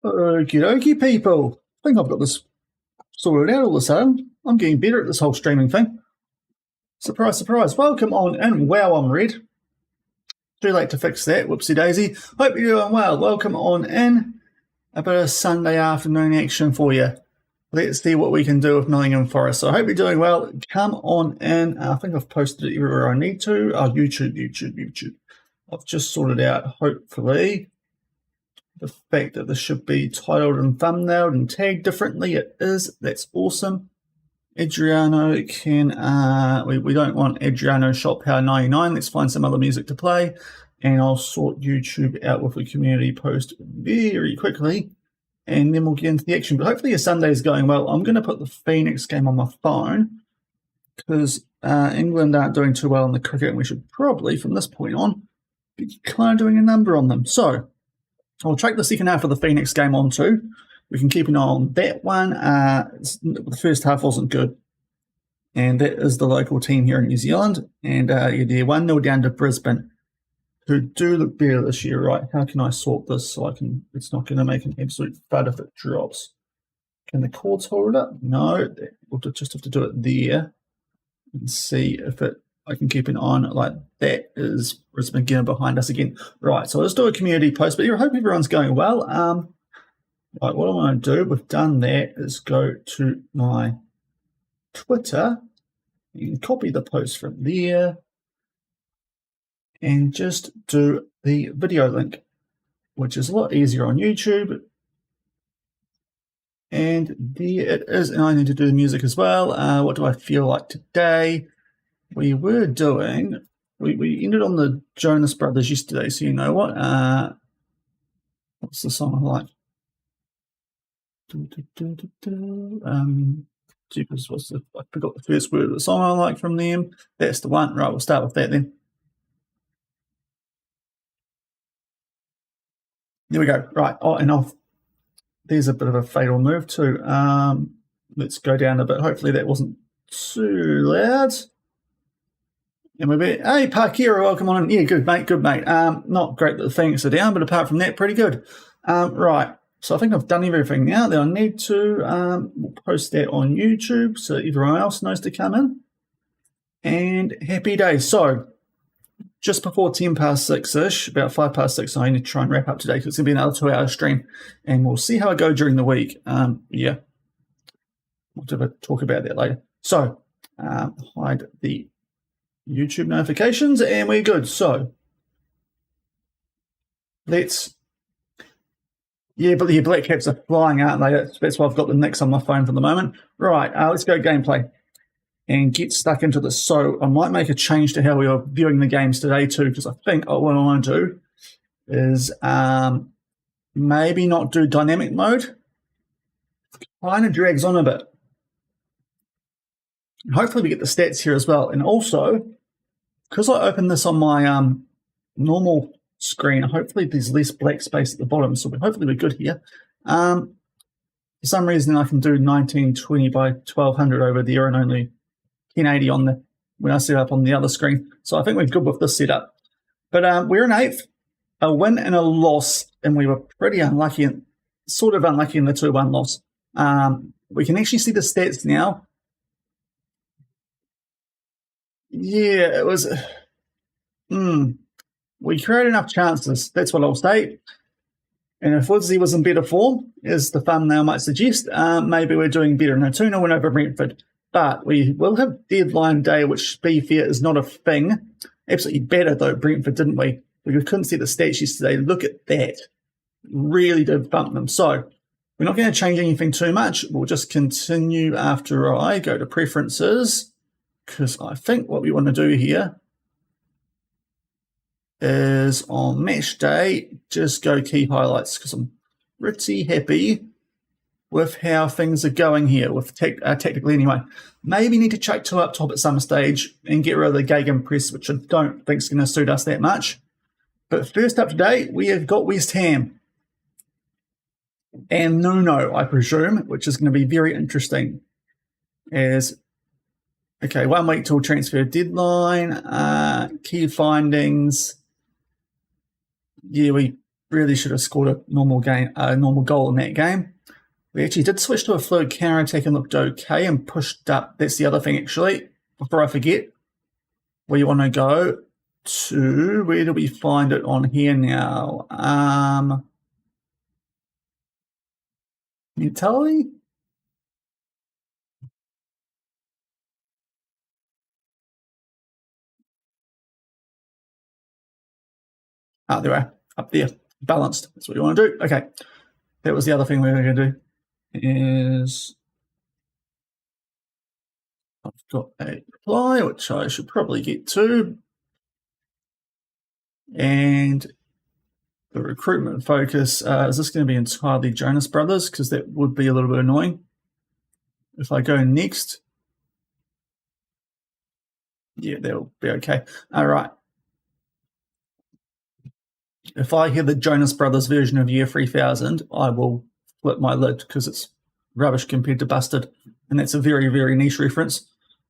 Okie dokie, people. I think I've got this sorted out all of a sudden. I'm getting better at this whole streaming thing. Surprise, surprise. Welcome on in. Wow, I'm red. Too late to fix that. Whoopsie daisy. Hope you're doing well. Welcome on in. A bit of Sunday afternoon action for you. Let's see what we can do with Nottingham Forest. So I hope you're doing well. Come on in. I think I've posted it everywhere I need to. Oh, YouTube. I've just sorted out, hopefully, the fact that this should be titled and thumbnailed and tagged differently. It is. That's awesome. Adriano can, we don't want Adriano Shot Power 99. Let's find some other music to play. And I'll sort YouTube out with a community post very quickly. And then we'll get into the action. But hopefully your Sunday is going well. I'm going to put the Phoenix game on my phone because England aren't doing too well in the cricket. And we should probably, from this point on, be kind of doing a number on them. So I'll take the second half of the Phoenix game on too. We can keep an eye on that one. The first half wasn't good. And that is the local team here in New Zealand. And they're 1-0 down to Brisbane, who do look better this year, right? How can I sort this so I can, it's not going to make an absolute thud if it drops. Can the cords hold it up? No, we'll just have to do it there and see if I can keep an eye on it like that. Is Brisbane again behind us again. Right, so let's do a community post, but I hope everyone's going well. Right, what I want to do, we've done that, is go to my Twitter. You can copy the post from there and just do the video link, which is a lot easier on YouTube. And there it is. And I need to do the music as well. What do I feel like today? We were doing, we ended on the Jonas Brothers yesterday, so you know what? What's the song I like? Jeepers, I forgot the first word of the song I like from them. That's the one. Right, we'll start with that then. There we go. Right. Oh, and there's a bit of a fatal move too. Let's go down a bit. Hopefully that wasn't too loud. And we'll be, hey, Parkera, welcome on in. Yeah, good, mate. Not great that the Phoenix are down, but apart from that, pretty good. Right. So I think I've done everything now that I need to. We'll post that on YouTube so everyone else knows to come in. And happy days. So just before 10 past 6-ish, about 5 past 6, I need to try and wrap up today because it's going to be another 2-hour stream. And we'll see how I go during the week. Yeah, we'll talk about that later. So hide the YouTube notifications and we're good. So let's... Yeah, but the Black Caps are flying, aren't they? That's why I've got the Knicks on my phone for the moment. Right, let's go gameplay and get stuck into this. So I might make a change to how we are viewing the games today too, because I think what I want to do is maybe not do dynamic mode. Kind of drags on a bit. Hopefully we get the stats here as well. And also, because I opened this on my normal screen, hopefully there's less black space at the bottom, so hopefully we're good here. For some reason I can do 1920 by 1200 over there and only 1080 on the when I set up on the other screen, so I think we're good with this setup. But we're in 8th, a win and a loss, and we were pretty unlucky, sort of unlucky in the 2-1 loss. We can actually see the stats now. Yeah, it was we created enough chances, that's what I'll say. And if Woodsy was in better form, as the thumbnail might suggest, maybe we're doing better. No, 2-0 win over Brentford. But we will have deadline day, which, to be fair, is not a thing. Absolutely better, though, Brentford, didn't we? We couldn't see the stats yesterday. Look at that. Really did bump them. So we're not going to change anything too much. We'll just continue after I go to preferences, because I think what we want to do here is on match day, just go key highlights, because I'm pretty happy with how things are going here, with tactically anyway. Maybe need to chuck 2 up top at some stage and get rid of the gegenpress, which I don't think is going to suit us that much. But first up today, we have got West Ham and Nuno, I presume, which is going to be very interesting. Okay, 1 week till transfer deadline, key findings. Yeah, we really should have scored a normal goal in that game. We actually did switch to a fluid counter attack and looked okay and pushed up. That's the other thing, actually. Before I forget, we want to go to, where do we find it on here now? Mentality? Ah, there we are, up there, balanced. That's what you want to do. Okay, that was the other thing we were going to do. Is I've got a reply, which I should probably get to, and the recruitment focus. Is this going to be entirely Jonas Brothers? Because that would be a little bit annoying. If I go next, yeah, that'll be okay. All right. If I hear the Jonas Brothers version of Year 3000, I will flip my lid because it's rubbish compared to Busted. And that's a very, very niche reference,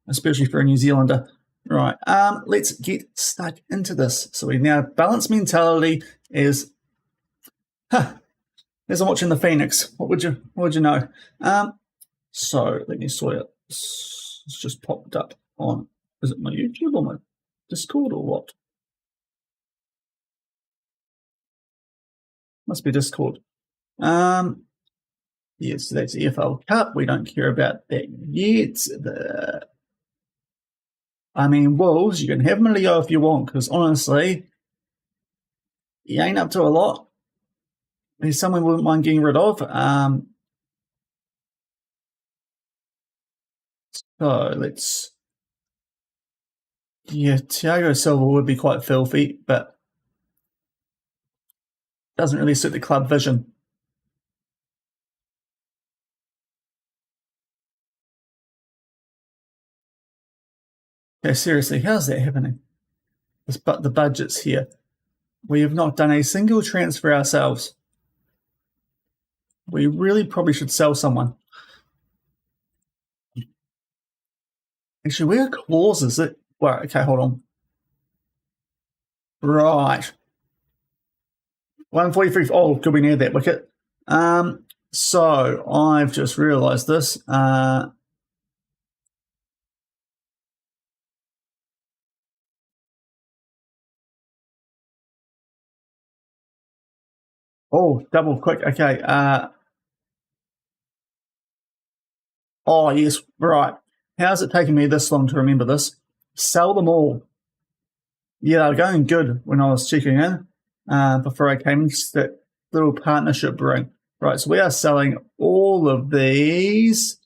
especially for a New Zealander. Right, let's get stuck into this. So we now balance mentality is, as I'm watching the Phoenix. What would you know? So let me sort it. It's just popped up on, is it my YouTube or my Discord or what? Must be Discord. Yes, that's EFL Cup. We don't care about that yet. Wolves, you can have him in Leo if you want, because honestly, he ain't up to a lot. He's someone we wouldn't mind getting rid of. So let's. Yeah, Thiago Silva would be quite filthy, but doesn't really suit the club vision. Yeah, seriously, how's that happening? But the budget's here. We have not done a single transfer ourselves. We really probably should sell someone. Actually, where clause is it? Well, okay, hold on. Right. 143. Oh, could we need that wicket? So I've just realised this. Oh, double quick. Okay. Oh, yes. Right. How's it taking me this long to remember this? Sell them all. Yeah, they were going good when I was checking in before I came into that little partnership ring. Right, so we are selling all of these.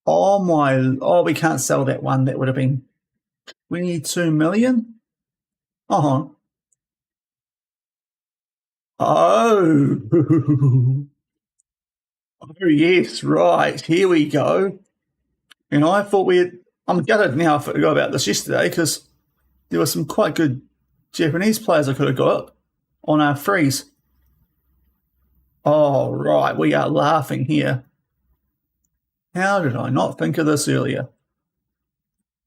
Oh, we can't sell that one. That would have been 22 million. Oh. Oh. Oh, yes, right. Here we go. And I thought I'm gutted now. I forgot about this yesterday because there were some quite good Japanese players I could have got on our freeze. Oh, right. We are laughing here. How did I not think of this earlier?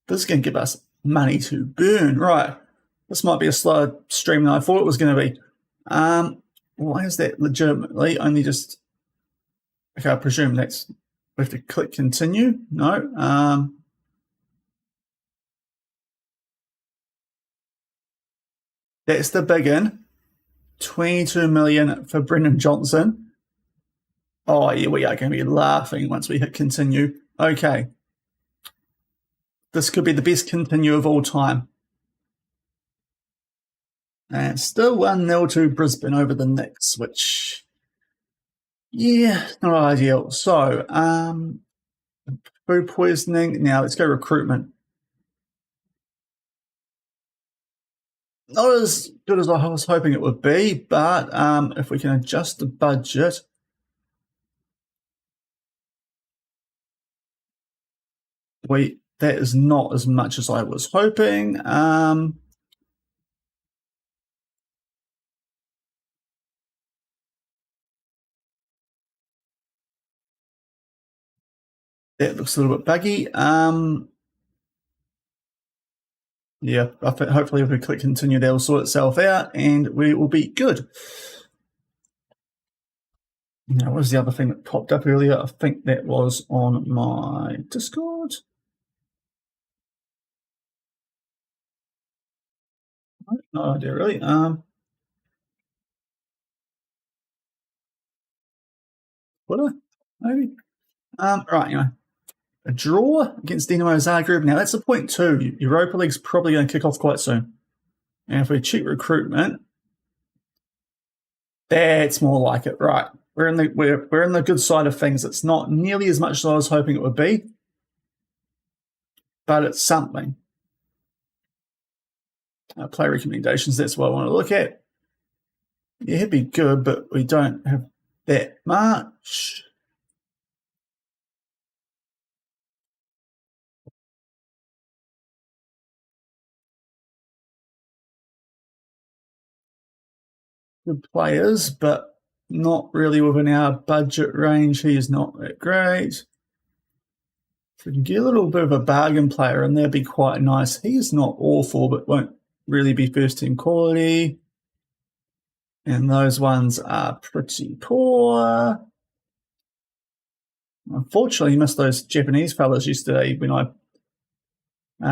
This is going to give us money to burn. Right. This might be a slower stream than I thought it was going to be. Why is that legitimately only just... Okay, I presume that's... We have to click continue. No. That's the big in. 22 million for Brendan Johnson. Oh, yeah, we are going to be laughing once we hit continue. Okay. This could be the best continue of all time. And still 1-0 to Brisbane over the Knicks, which, yeah, not ideal. So, food poisoning. Now let's go recruitment. Not as good as I was hoping it would be, but if we can adjust the budget, that is not as much as I was hoping. That looks a little bit buggy. Yeah, I think hopefully if we click continue, that'll sort itself out and we will be good. Now, what was the other thing that popped up earlier? I think that was on my Discord. No idea, really. Twitter, maybe? Right, anyway. A draw against Dinamo Zagreb. Now, that's a 0.2. Europa League's probably going to kick off quite soon. And if we check recruitment, that's more like it, right? We're in the good side of things. It's not nearly as much as I was hoping it would be, but it's something. Play recommendations, that's what I want to look at. Yeah, it'd be good, but we don't have that much. Good players, but not really within our budget range. He's not that great. If we can get a little bit of a bargain player, and that'd be quite nice. He's not awful, but won't really be first team quality. And those ones are pretty poor. Unfortunately, missed those Japanese fellas yesterday when I,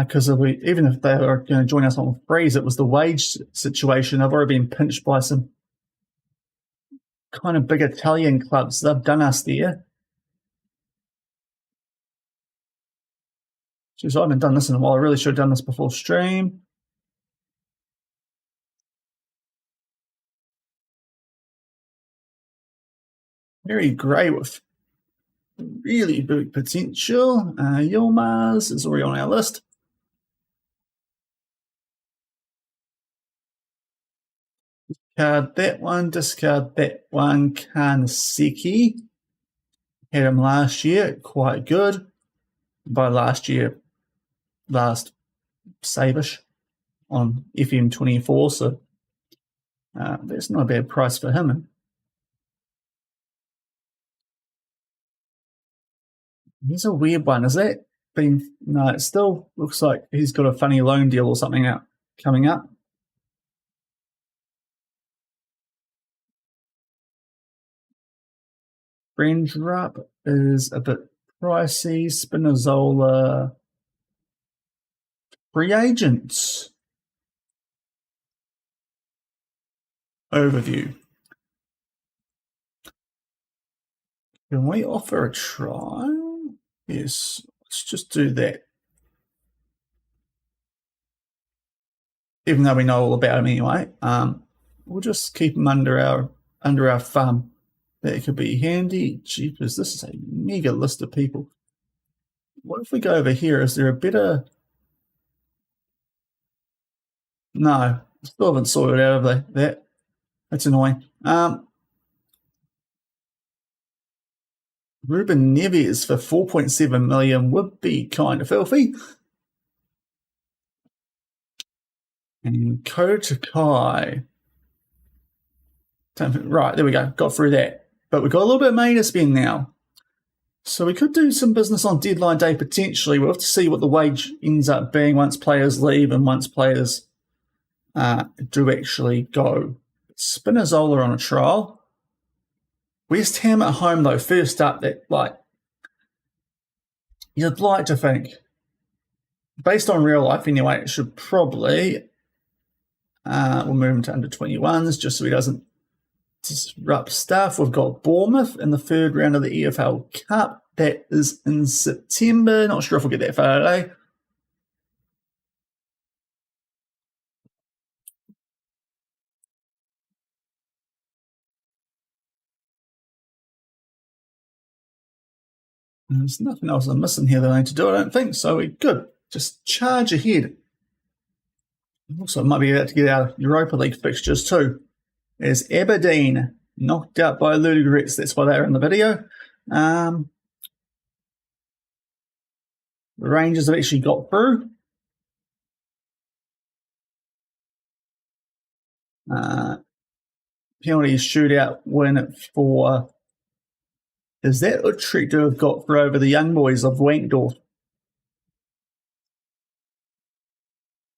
because even if they were going to join us on freeze, it was the wage situation. I've already been pinched by some kind of big Italian clubs. They've done us there. Jeez, I haven't done this in a while. I really should have done this before stream. Very grey with really big potential. Yilmaz is already on our list. Discard that one, discard that one. Kanseki. Had him last year, quite good. By last year, last save-ish on FM24, so that's not a bad price for him. He's a weird one. Is that been? No, it still looks like he's got a funny loan deal or something coming up. Brandrup is a bit pricey. Spinazzola. Free agents. Overview. Can we offer a trial? Yes, let's just do that. Even though we know all about him anyway, we'll just keep him under our thumb. That could be handy. Jeepers, this is a mega list of people. What if we go over here? Is there a better? No, still haven't sorted out of that. That's annoying. Ruben Neves for 4.7 million would be kind of filthy. And Kota Kai. Right, there we go. Got through that. But we've got a little bit of money to spend now. So we could do some business on deadline day potentially. We'll have to see what the wage ends up being once players leave and once players do actually go. Spinazzola on a trial. West Ham at home, though, first up, that you'd like to think, based on real life anyway, it should probably, we'll move him to under 21s just so he doesn't disrupt stuff. We've got Bournemouth in the third round of the EFL Cup. That is in September. Not sure if we'll get that far today. There's nothing else I'm missing here that I need to do, I don't think. So we're good. Just charge ahead. Also, might be able to get our Europa League fixtures too. As Aberdeen knocked out by Ludogorets. That's why they're in the video. The Rangers have actually got through. Penalty shootout win for... Is that Utrecht to have got through over the young boys of Wankdorf?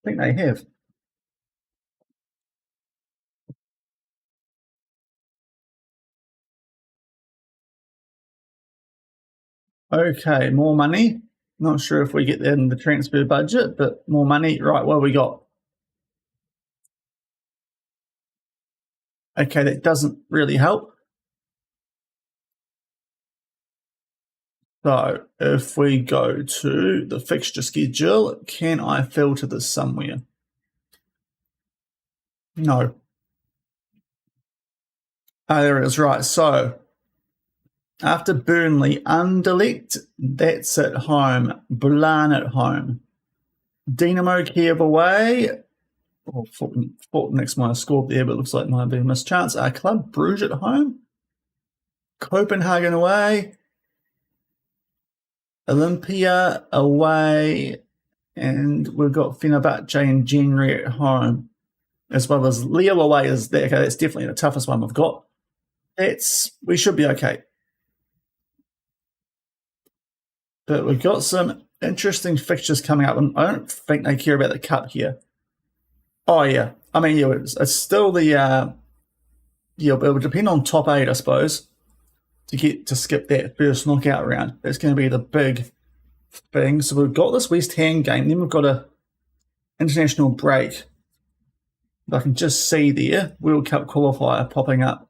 think they have. Okay, more money. Not sure if we get that in the transfer budget, but more money. Right, what have we got? Okay, that doesn't really help. So if we go to the fixture schedule, can I filter this somewhere? No. Oh, there it is. Right, so after Burnley, Anderlecht, that's at home. Boulogne at home. Dynamo Kiev away. Oh, next might have scored there, but it looks like might have been a missed chance. Club Brugge at home. Copenhagen away. Olympia away. And we've got Fenerbahce and January at home, as well as Lille away is there. Okay, that's definitely the toughest one we've got. We should be okay. But we've got some interesting fixtures coming up, and I don't think they care about the cup here. Oh, yeah. I mean, yeah, it's still the... yeah, but it would depend on top 8, I suppose, to skip that first knockout round. That's going to be the big thing. So we've got this West Ham game, then we've got a international break. I can just see there, World Cup qualifier popping up.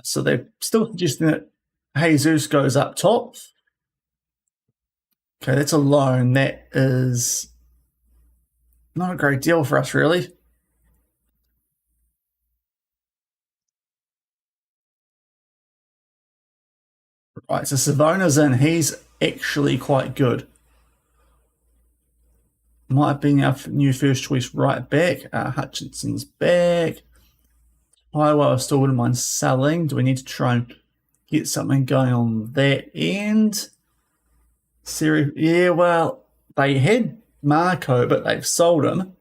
So they're still suggesting that Jesus goes up top. Okay, that's a loan. That is not a great deal for us, really. Right, so Savona's in. He's actually quite good. Might have been our new first choice right back. Hutchinson's back. Highway I still wouldn't mind selling. Do we need to try and get something going on that end? Yeah, well, they had Marco, but they've sold him.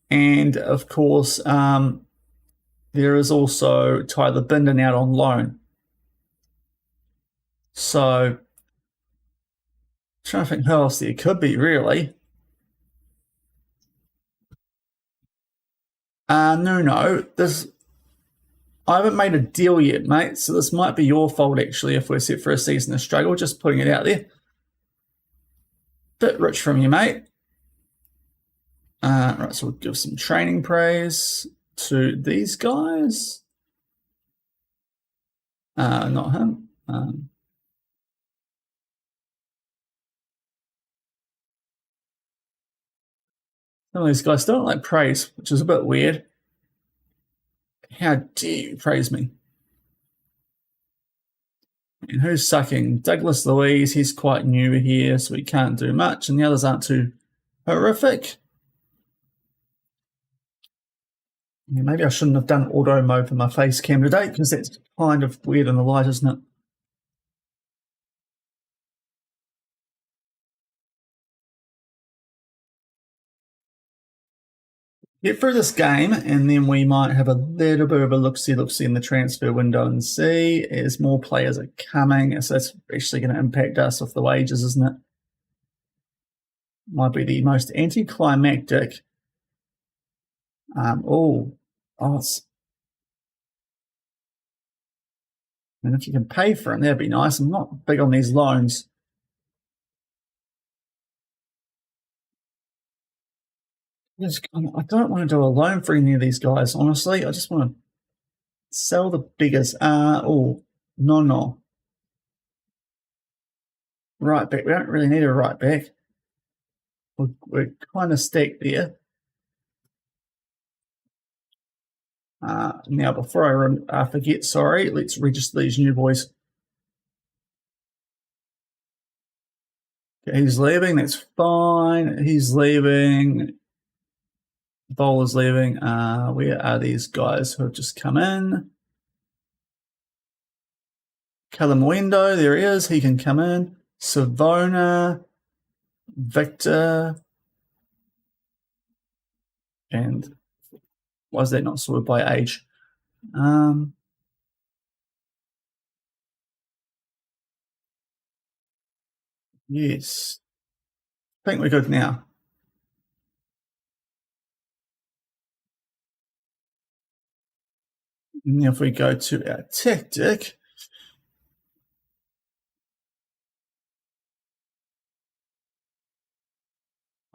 And, of course, there is also Tyler Binden out on loan. So, I'm trying to think who else there could be, really. No. I haven't made a deal yet, mate, so this might be your fault, actually, if we're set for a season of struggle. Just putting it out there. Bit rich from you, mate. Right, so we'll give some training praise to these guys. Not him. Some of these guys don't like praise, which is a bit weird. How dare you praise me? And who's sucking? Douglas Louise, he's quite new here, so he can't do much, and the others aren't too horrific. Yeah, maybe I shouldn't have done auto mode for my face cam today, because that's kind of weird in the light, isn't it? Get through this game, and then we might have a little bit of a look-see in the transfer window and see as more players are coming. So that's actually going to impact us with the wages, isn't it? Might be the most anticlimactic. And if you can pay for them, that'd be nice. I'm not big on these loans. I don't want to do a loan for any of these guys, honestly. I just want to sell the biggers. No. Right back. We don't really need a right back. We're kind of stacked there. Now, before I forget, sorry, let's register these new boys. Okay, he's leaving. That's fine. He's leaving. Bowler's leaving. Where are these guys who have just come in? Calamuendo, there he is. He can come in. Savona, Victor, and why is that not sorted by age? Yes. I think we're good now. Now if we go to our tactic,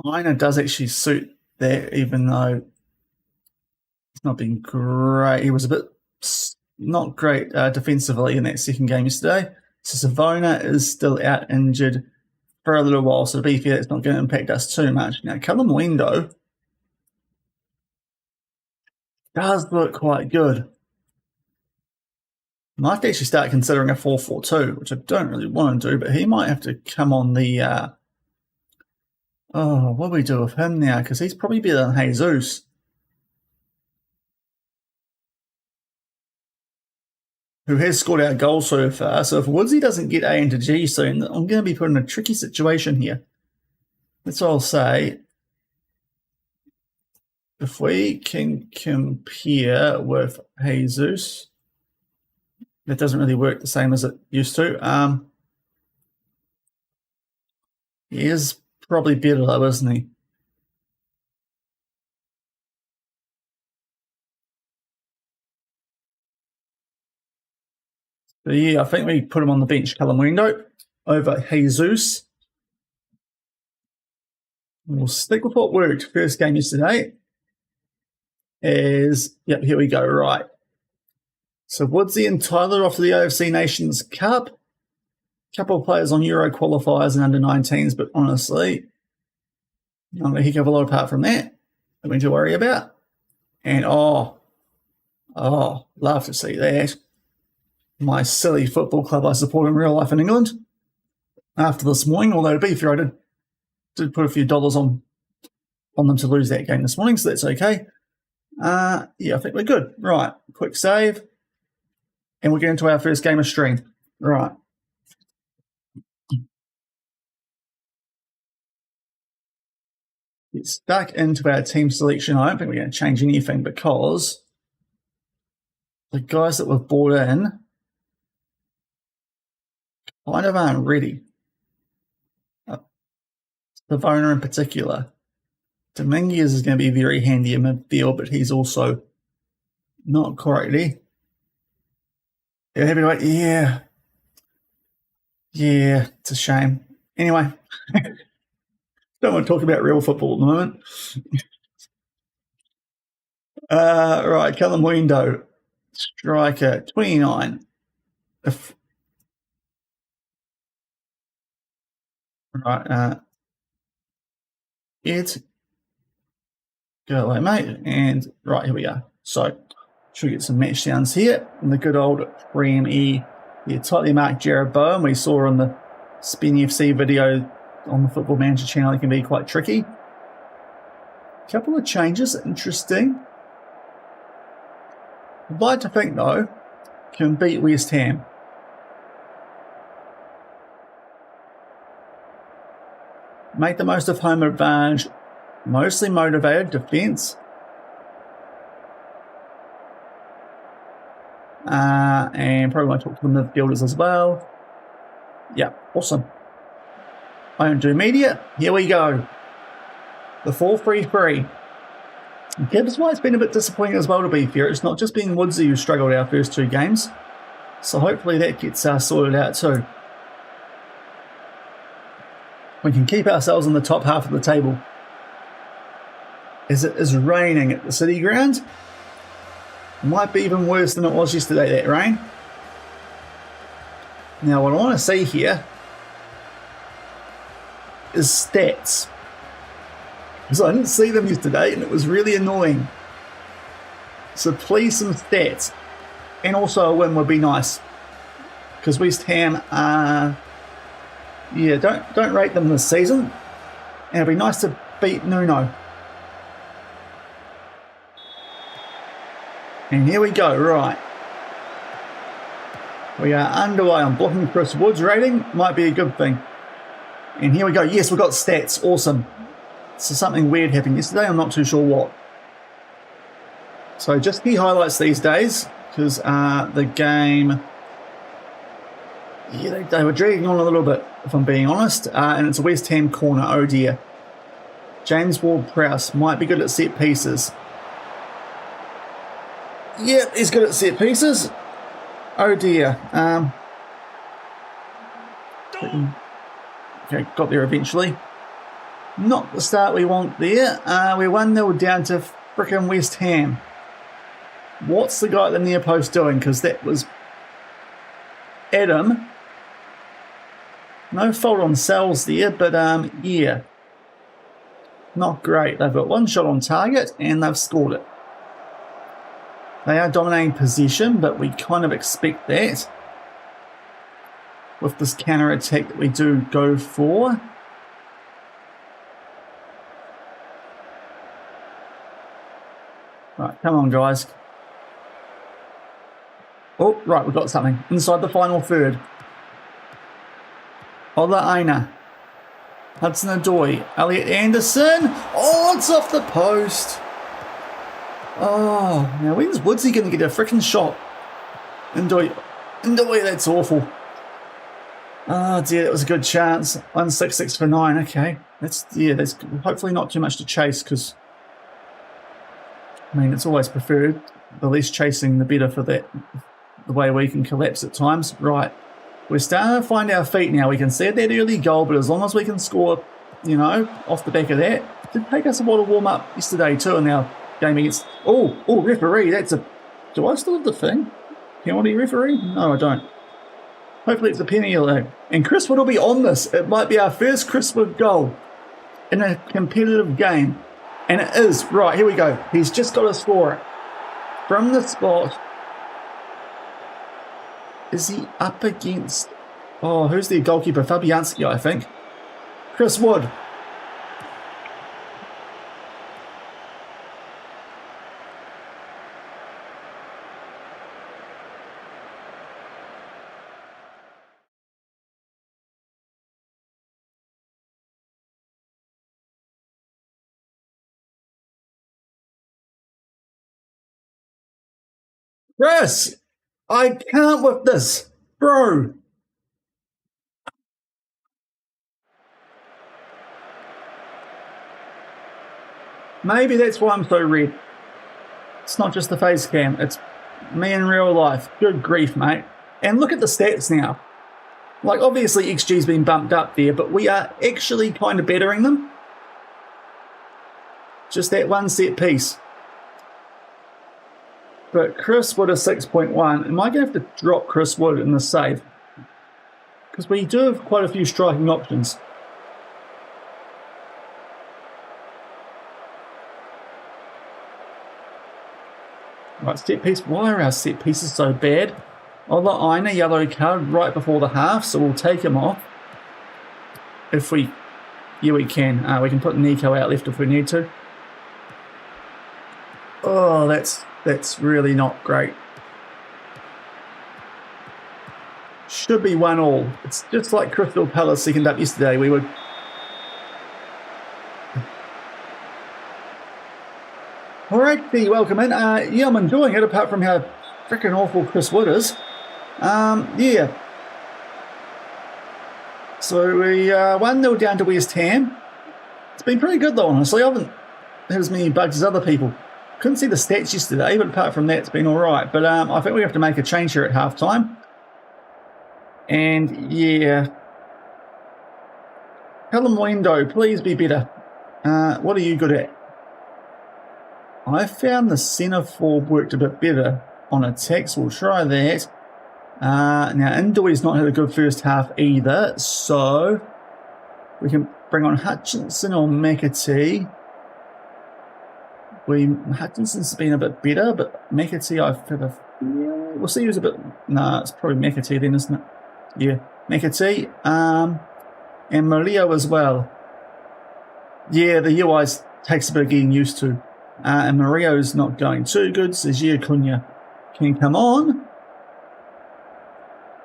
Ina does actually suit that, even though it's not been great. He was a bit not great defensively in that second game yesterday. So Savona is still out injured for a little while, so to be fair, it's not going to impact us too much. Now, Callum Wendo does look quite good. I might actually start considering a 4-4-2, which I don't really want to do, but he might have to come on the... what do we do with him now? Because he's probably better than Jesus, who has scored our goal so far. So if Woodsy doesn't get A into G soon, I'm going to be put in a tricky situation here. That's all I'll say. If we can compare with Jesus, that doesn't really work the same as it used to. He is probably better though, isn't he? But yeah, I think we put him on the bench, Callum Wendo, over Jesus. We'll stick with what worked. First game yesterday is, yep, here we go, right. So Woodsy and Tyler off to the AFC Nations Cup. Couple of players on Euro qualifiers and under-19s, but honestly, not a heck of a lot apart from that that we need to worry about. And love to see that. My silly football club I support in real life in England. After this morning, although to be fair, I did put a few dollars on them to lose that game this morning, so that's okay. Yeah, I think we're good. Right, quick save. And we'll get into our first game of stream. Right. Get stuck into our team selection. I don't think we're going to change anything because the guys that we've brought in kind of aren't ready. Savona in particular. Dominguez is going to be very handy in midfield, but he's also not quite ready. Yeah, heavyweight, yeah. Yeah, it's a shame. Anyway, don't want to talk about real football at the moment. Right, Callum Wendo, striker, 29. Right, Ed, go away, mate. And right, here we go. So, should we get some match sounds here? And the good old Prem E. Yeah, tightly marked Jeroboam. We saw on the Spin FC video on the Football Manager channel, it can be quite tricky. A couple of changes, interesting. I'd like to think, though, can beat West Ham. Make the most of home advantage. Mostly motivated defence. And probably want to talk to the midfielders as well. Yeah, awesome. I don't do media. Here we go. The 4-3-3. Okay, that's why it's been a bit disappointing as well, to be fair. It's not just been Woodsy who struggled our first two games. So hopefully that gets sorted out too. We can keep ourselves in the top half of the table. As it is raining at the City Ground. Might be even worse than it was yesterday, that rain. Now, what I want to see here is stats. Because I didn't see them yesterday, and it was really annoying. So please, some stats. And also a win would be nice. Because West Ham don't rate them this season. And it'd be nice to beat Nuno. And here we go, right. We are underway on blocking Chris Wood's rating. Might be a good thing. And here we go. Yes, we've got stats. Awesome. So something weird happened yesterday. I'm not too sure what. So just key highlights these days. Because the game... Yeah, they were dragging on a little bit. if I'm being honest. And it's a West Ham corner. Oh dear. James Ward-Prowse might be good at set pieces. Yep, he's good at set pieces. Oh dear. Okay, got there eventually. Not the start we want there. We're 1-0 down to frickin' West Ham. What's the guy at the near post doing? Because that was Adam. No fault on Sells there, but yeah. Not great. They've got one shot on target and they've scored it. They are dominating possession, but we kind of expect that with this counter attack that we do go for. Right, come on, guys. Oh, right, we've got something inside the final third. Ola Aina, Hudson-Odoi, Elliot Anderson. Oh, it's off the post. Oh, now when's Woodsy going to get a freaking shot? Ndoi, that's awful. Oh dear, that was a good chance. 166 for 9. Okay, that's hopefully not too much to chase, because I mean it's always preferred. The less chasing, the better for that. The way we can collapse at times. Right, we're starting to find our feet now. We can see that early goal, but as long as we can score, you know, off the back of that, it did take us a while to warm up yesterday too. And now game against referee. That's a. Do I still have the thing? Penalty referee? No, I don't. Hopefully it's a penalty though. And Chris Wood will be on this. It might be our first Chris Wood goal in a competitive game. And it is. Right, here we go. He's just got to score it. From the spot. Is he up against... Oh, who's the goalkeeper? Fabianski, I think. Chris Wood. Chris, I can't with this, bro. Maybe that's why I'm so red. It's not just the face cam, it's me in real life. Good grief, mate. And look at the stats now. Like, obviously XG's been bumped up there, but we are actually kind of bettering them. Just that one set piece. But Chris Wood is 6.1. Am I going to have to drop Chris Wood in the save? Because we do have quite a few striking options. Right, set piece. Why are our set pieces so bad? Ola Aina, yellow card right before the half, so we'll take him off. If we... Yeah, we can. We can put Nico out left if we need to. Oh, that's really not great. Should be 1-1. It's just like Crystal Palace second up yesterday. We would... Alright, welcome in. Yeah, I'm enjoying it, apart from how freaking awful Chris Wood is. Yeah. So we 1-0 down to West Ham. It's been pretty good though, honestly. I haven't had as many bugs as other people. Couldn't see the stats yesterday, but apart from that, it's been alright. But I think we have to make a change here at half-time. And yeah. Callum Wendo, please be better. What are you good at? I found the centre forward worked a bit better on attack, so we'll try that. Now, Ndoi's not had a good first half either, so we can bring on Hutchinson or McAtee. Hutchinson's been a bit better, but McAtee, I've had a... Yeah, we'll see who's a bit... Nah, it's probably McAtee then, isn't it? Yeah, McAtee. And Mario as well. Yeah, the UI takes a bit of getting used to. And Mario's not going too good. Sergio Cunha can come on.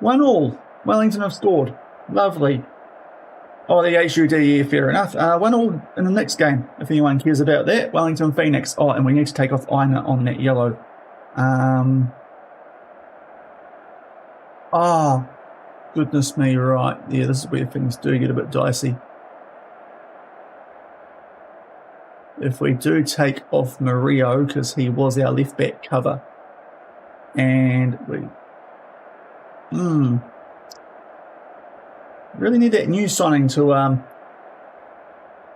1-1. Wellington have scored. Lovely. Oh, the HUD, yeah, fair enough. 1-1 in the next game, if anyone cares about that. Wellington Phoenix. Oh, and we need to take off Aina on that yellow. goodness me, right. Yeah, this is where things do get a bit dicey. If we do take off Murillo, because he was our left back cover, and we really need that new signing to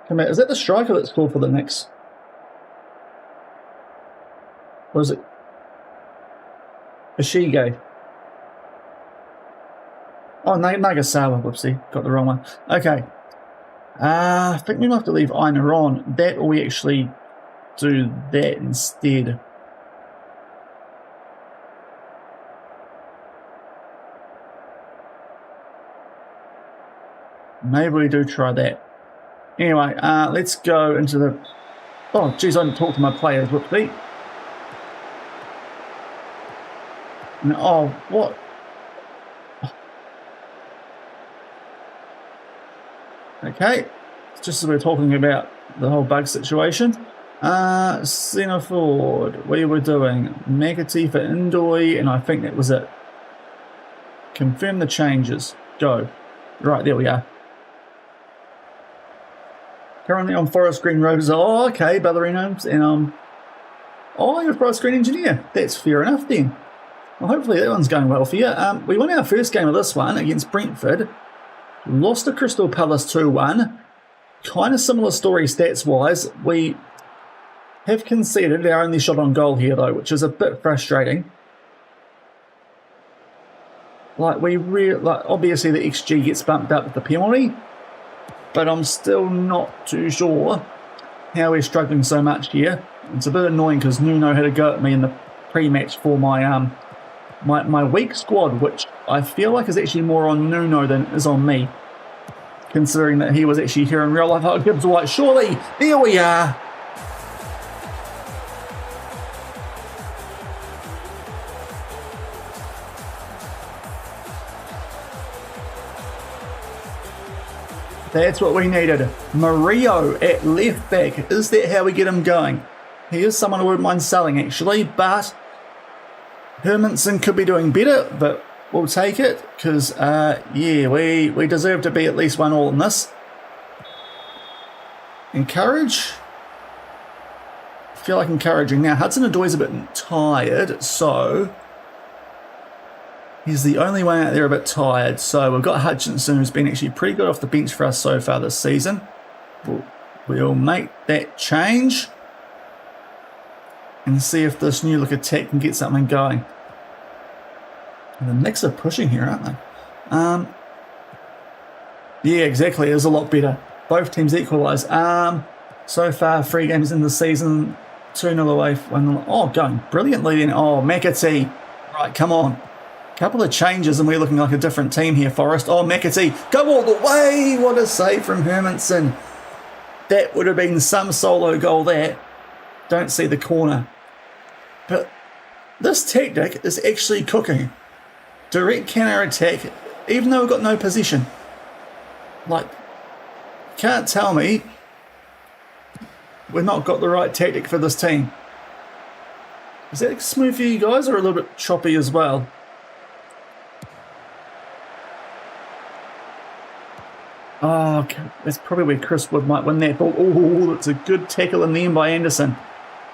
come out. Is that the striker that's called for the Knicks? Or is it Ishige? Oh, Nagasawa, whoopsie, got the wrong one. Okay. I think we might have to leave Aina on. That, or we actually do that instead. Maybe we do try that. Anyway, let's go into the... Oh, geez, I didn't talk to my players. Whoopsie. Oh, what? Okay, just as we're talking about the whole bug situation. Center forward, we were doing Magati for Indoy, and I think that was it. Confirm the changes. Go. Right, there we are. Currently on Forest Green Road. Oh, okay, Ballerinos, and oh, you're a Forest Green engineer. That's fair enough then. Well, hopefully that one's going well for you. We won our first game of this one against Brentford. Lost to Crystal Palace 2-1. Kind of similar story stats-wise. We have conceded our only shot on goal here, though, which is a bit frustrating. Obviously the XG gets bumped up with the penalty, but I'm still not too sure how we're struggling so much here. It's a bit annoying because Nuno had a go at me in the pre-match for my my weak squad, which I feel like is actually more on Nuno than is on me, considering that he was actually here in real life. Oh, Gibbs White, surely, there we are. That's what we needed. Murillo at left back. Is that how we get him going? He is someone I wouldn't mind selling, actually, but Hermanson could be doing better, but we'll take it, because, yeah, we deserve to be at least 1-1 in this. Encourage. I feel like encouraging. Now, Hudson-Odoi's a bit tired, so he's the only one out there a bit tired. So we've got Hutchinson, who's been actually pretty good off the bench for us so far this season. We'll make that change and see if this new look attack can get something going. And the Knicks are pushing here, aren't they? Yeah, exactly. It is a lot better. Both teams equalise. So far, 3 games in the season, 2-0 away. 1-0. Oh, going brilliantly then. Oh, McAtee. Right, come on. Couple of changes and we're looking like a different team here, Forest. Oh, McAtee, go all the way. What a save from Hermanson. That would have been some solo goal there. Don't see the corner. But this tactic is actually cooking. Direct counter attack, even though we've got no position. Like, can't tell me we've not got the right tactic for this team. Is that smooth for you guys or a little bit choppy as well? Oh, okay. That's probably where Chris Wood might win that ball. Oh, that's a good tackle in the end by Anderson.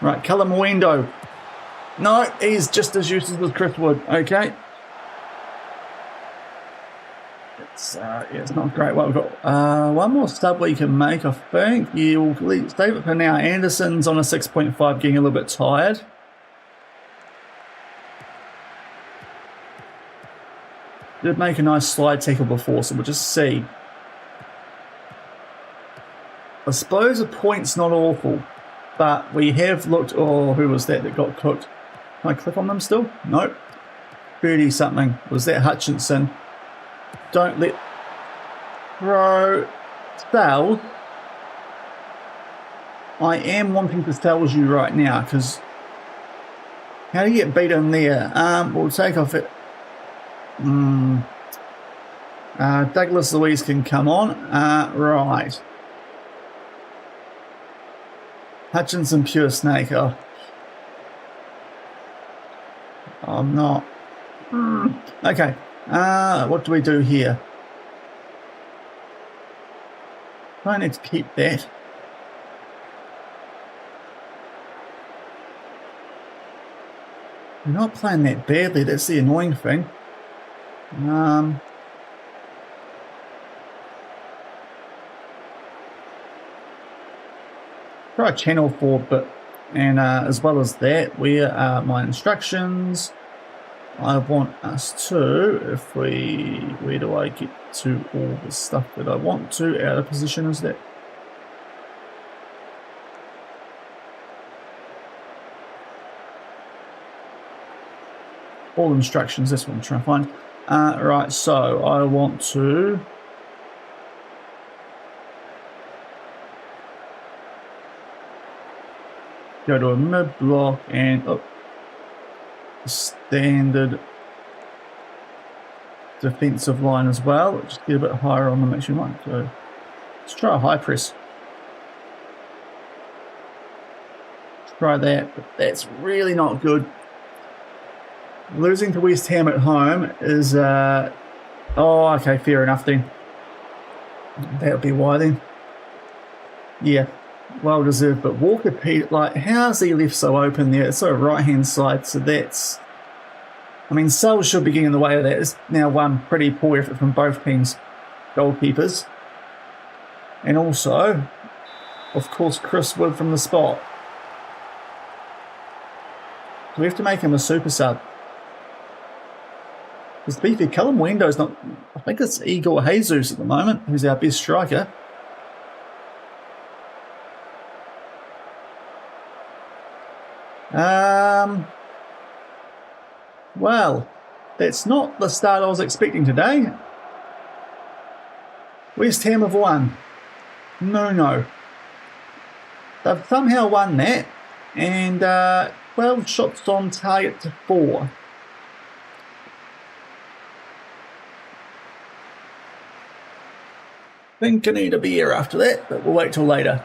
Right, Calamuendo. No, he's just as useless as Chris Wood. Okay. It's not great. Well, we've got one more sub we can make, I think. Yeah, we'll save it for now. Anderson's on a 6.5, getting a little bit tired. Did make a nice slide tackle before, so we'll just see. I suppose a point's not awful, but we have looked... Oh, who was that got cooked? Can I click on them still? Nope. 30-something. Was that Hutchinson? Don't let... Bro. Sell. I am wanting to sell you right now, because... How do you get beaten there? We'll take off it. Douglas Luiz can come on. Right. Hutchinson Pure Snake. Oh. I'm not. Okay. What do we do here? I need to keep that. We're not playing that badly, that's the annoying thing. Try channel 4 bit, and as well as that, where are my instructions? I want us to, where do I get to all the stuff that I want to? Out of position is that? All instructions, that's what I'm trying to find. Right, so I want to go to a mid block and standard defensive line as well. Just get a bit higher on them actually. Might go. Let's try a high press. Try that, but that's really not good. Losing to West Ham at home is oh, okay, fair enough then. That would be why then. Yeah, well deserved. But Walker Peters, like, how's he left so open there? It's sort of right hand side, so that's. I mean, Sells should be getting in the way of that. It's now one pretty poor effort from both teams' goalkeepers, and also, of course, Chris Wood from the spot. Do we have to make him a super sub? Because to be fair, Callum Wendo's not. I think it's Igor Jesus at the moment, who's our best striker. Well, that's not the start I was expecting today. West Ham have won. No. They've somehow won that, and 12 shots on target to 4. Think I need a beer after that, but we'll wait till later.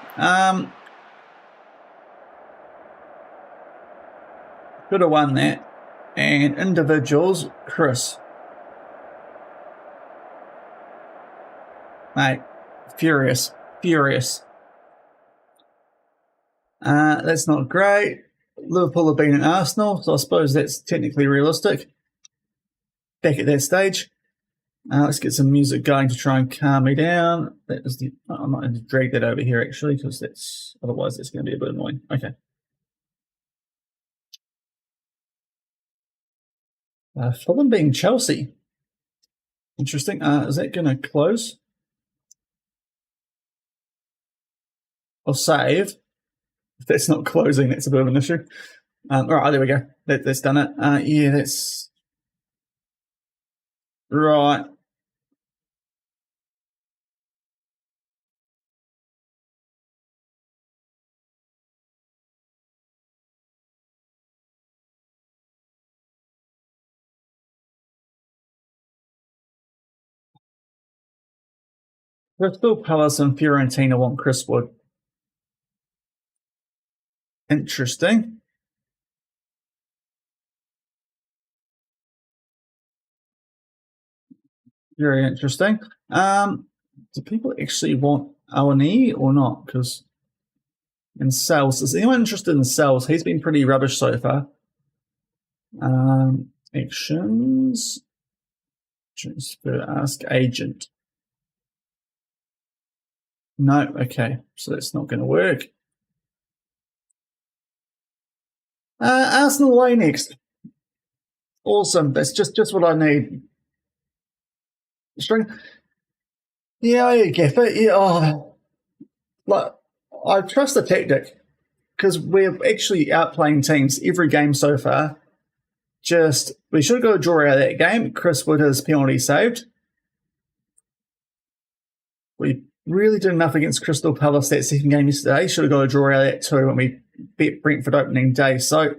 Could have won that. And individuals, Chris. Mate, furious. That's not great. Liverpool have been at Arsenal, so I suppose that's technically realistic. Back at that stage. Let's get some music going to try and calm me down. That is the. I might have to drag that over here actually, because that's otherwise it's going to be a bit annoying. Okay. Fulham being Chelsea. Interesting. Is that going to close? I'll save. If that's not closing, that's a bit of an issue. All right, there we go. That's done it. Yeah, that's right. Crystal Palace and Fiorentina want Chris Wood. Interesting. Very interesting. Do people actually want O&E or not? Because in sales, is anyone interested in sales? He's been pretty rubbish so far. Actions. Transfer, ask agent. No, okay. So that's not going to work. Arsenal away next. Awesome. That's just what I need. String. Yeah, Gaff it. Yeah, like, I trust the tactic because we're actually outplaying teams every game so far. We should have got a draw out of that game. Chris Wood has penalty saved. We really did enough against Crystal Palace that second game yesterday. Should have got a draw out of that too when we beat Brentford opening day. So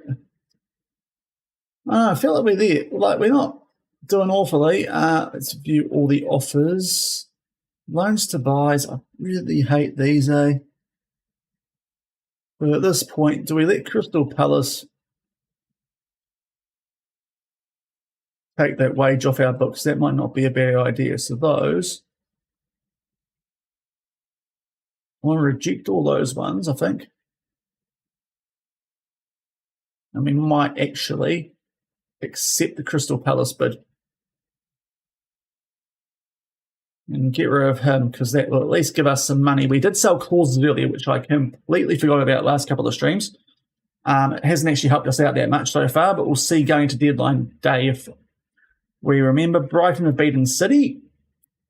I feel like we're there. Like, we're not doing awfully. Let's view all the offers. Loans to buys. I really hate these, eh? But at this point, do we let Crystal Palace take that wage off our books. That might not be a bad idea. So those, I want to reject all those ones, I think. And we might actually accept the Crystal Palace bid and get rid of him, because that will at least give us some money. We did sell clauses earlier, which I completely forgot about last couple of streams. It hasn't actually helped us out that much so far, but we'll see going to deadline day if we remember. Brighton have beaten City.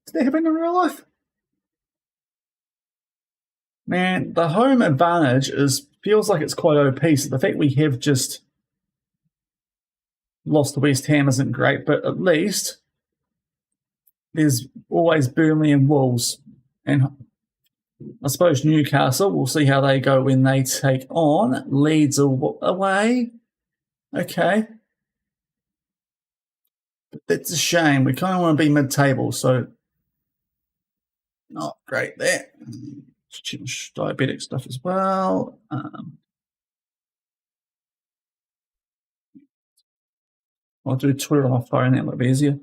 Did that happen in real life? Man, the home advantage feels like it's quite OP. So the fact we have just lost to West Ham isn't great, but at least there's always Burnley and Wolves. And I suppose Newcastle, we'll see how they go when they take on Leeds away. Okay. But that's a shame. We kind of want to be mid-table, so not great there. Change diabetic stuff as well. I'll do Twitter on my phone, that might be easier.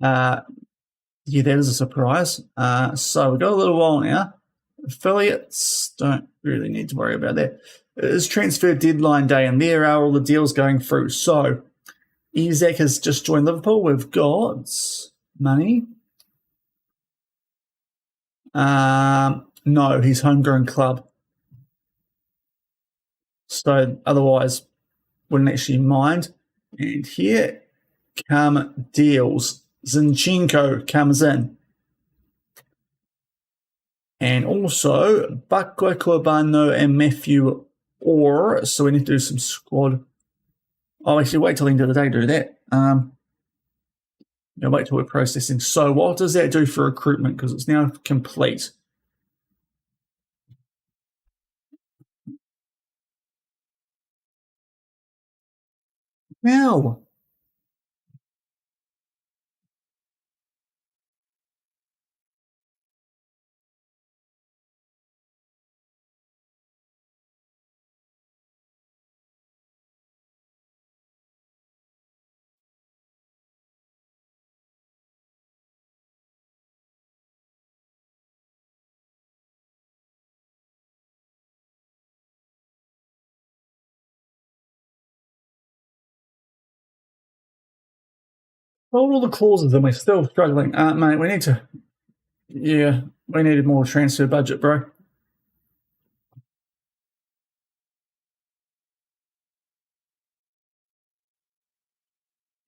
Yeah, that is a surprise. So we've got a little while now. Affiliates, don't really need to worry about that. It is transfer deadline day, and there are all the deals going through. So Isaac has just joined Liverpool. We've got money. No, he's homegrown club. So otherwise, wouldn't actually mind. And here come deals. Zinchenko comes in. And also, Bakwekobano and Matthew Orr. So we need to do some squad. Oh, actually, wait till the end of the day to do that. Wait till we're processing. So what does that do for recruitment? Because it's now complete. Now. All the clauses and we're still struggling. Mate, we need to... Yeah, we needed more transfer budget, bro.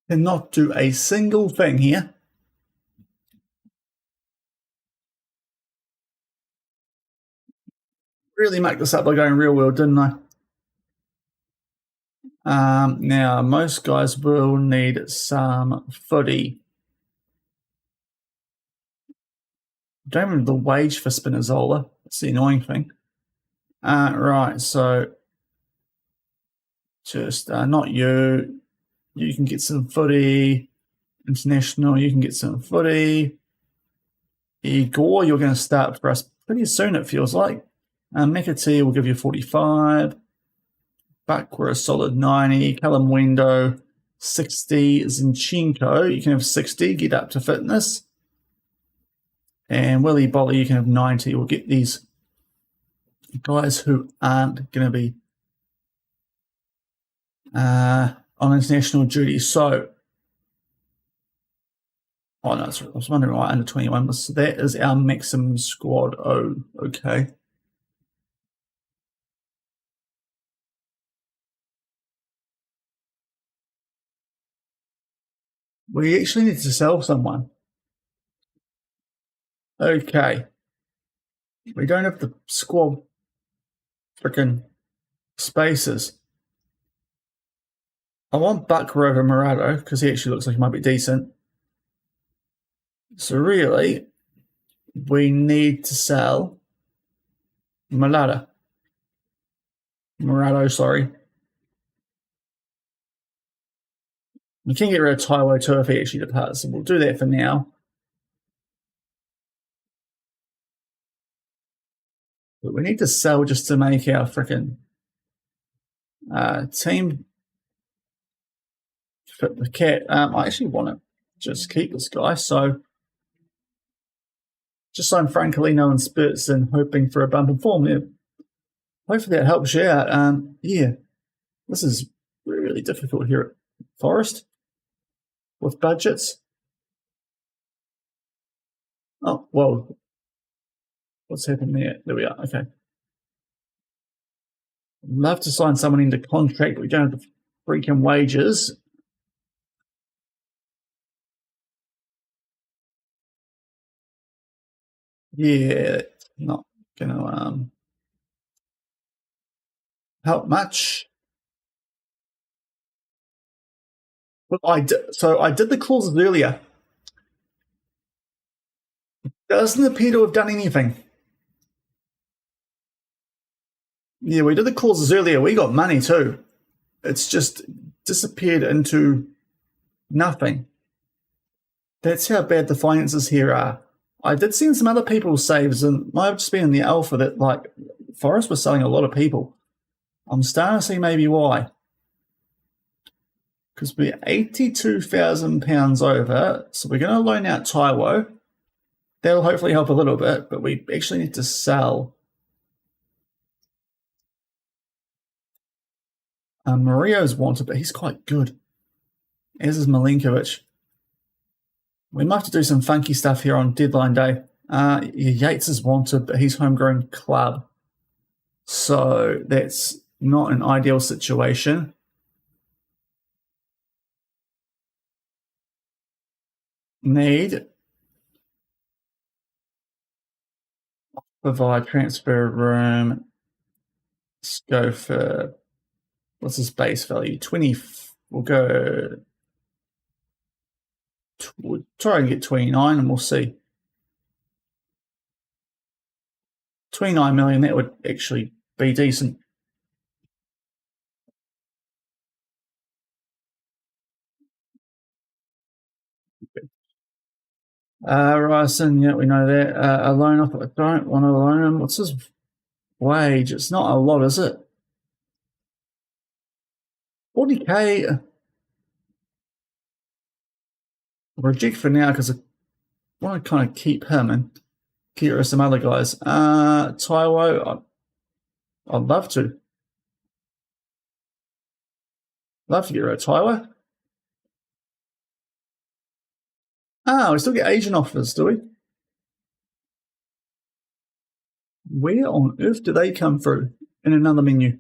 Cannot do a single thing here. Really make this up by going real world, didn't I? Now, most guys will need some footy. Don't have the wage for Spinazzola. That's the annoying thing. Right, so just not you. You can get some footy. International, you can get some footy. Igor, you're going to start for us pretty soon, it feels like. Mekati will give you 45. Buck, we're a solid 90. Callum Wendo, 60. Zinchenko, you can have 60. Get up to fitness. And Willie Bolly, you can have 90. We'll get these guys who aren't going to be on international duty. So, oh no, I was wondering why under 21 was. So that is our maximum squad. Oh, okay. We actually need to sell someone. Okay. We don't have the squad freaking spaces. I want Bucker over Murado because he actually looks like he might be decent. So really, we need to sell Murado, sorry. We can get rid of Taiwo too if he actually departs, so we'll do that for now. But we need to sell just to make our freaking team fit the cat. I actually want to just keep this guy, so just sign Francolino and Spurts and hoping for a bump in form. Yeah. Hopefully that helps you out. Yeah, this is really difficult here at Forest with budgets. Oh, well, what's happened there? There we are. Okay. Love to sign someone into contract, but we don't have the freaking wages. Yeah, not gonna help much. But I did the clauses earlier. Doesn't appear to have done anything. Yeah, we did the clauses earlier. We got money too. It's just disappeared into nothing. That's how bad the finances here are. I did see some other people's saves, and might have just been in the alpha that, like, Forest was selling a lot of people. I'm starting to see maybe why. Because we're £82,000 over, so we're going to loan out Taiwo. That'll hopefully help a little bit, but we actually need to sell. Mario's wanted, but he's quite good. As is Milinkovic. We might have to do some funky stuff here on deadline day. Yates is wanted, but he's homegrown club. So that's not an ideal situation. Need provide transfer room. Let's go for, what's his base value? 20. We'll go. We'll try and get 29 and we'll see. 29 million, that would actually be decent. Ryerson, yeah, we know that. A loan off, I don't want to loan him. What's his wage? It's not a lot, is it? 40k. Reject for now because I want to kind of keep him and get rid of some other guys. Taiwo, I'd love to. Love to get rid of Taiwo. We still get agent offers, do we? Where on earth do they come through in another menu?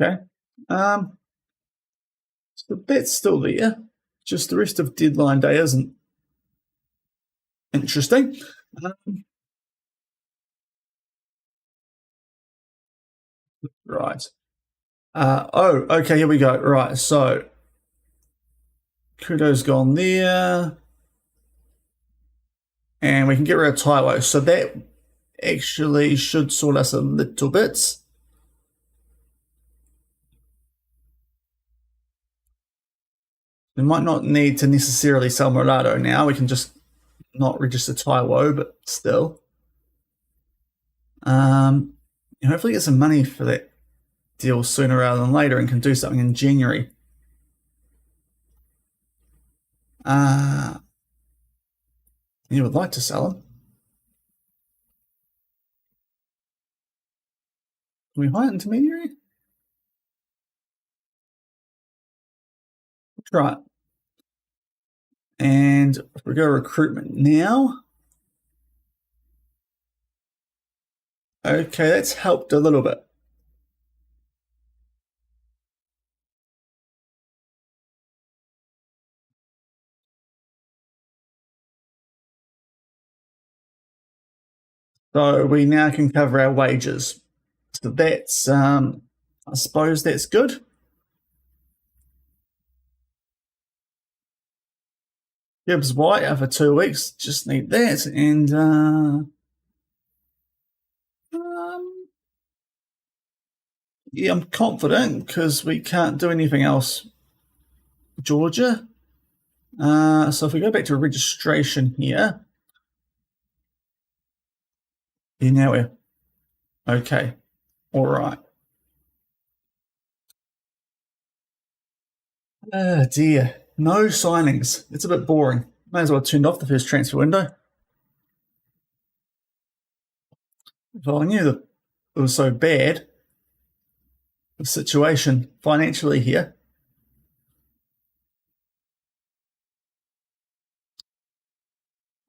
Okay. So that's still there. Just the rest of deadline day isn't. Interesting. Right. Okay, here we go. Right, so Kudo's gone there. And we can get rid of Taiwo. So that actually should sort us a little bit. We might not need to necessarily sell Morado now. We can just not register Taiwo, but still. Hopefully get some money for that deal sooner rather than later and can do something in January. You would like to sell them. Can we hire intermediary? Try it. And if we go recruitment now. Okay, that's helped a little bit. So we now can cover our wages. So that's, I suppose that's good. Gibbs White out for 2 weeks. Just need that. And yeah, I'm confident because we can't do anything else. Georgia. So if we go back to registration here. Yeah, now we're okay. All right. Oh dear. No signings. It's a bit boring. May as well have turned off the first transfer window. If I knew that it was so bad, the situation financially here.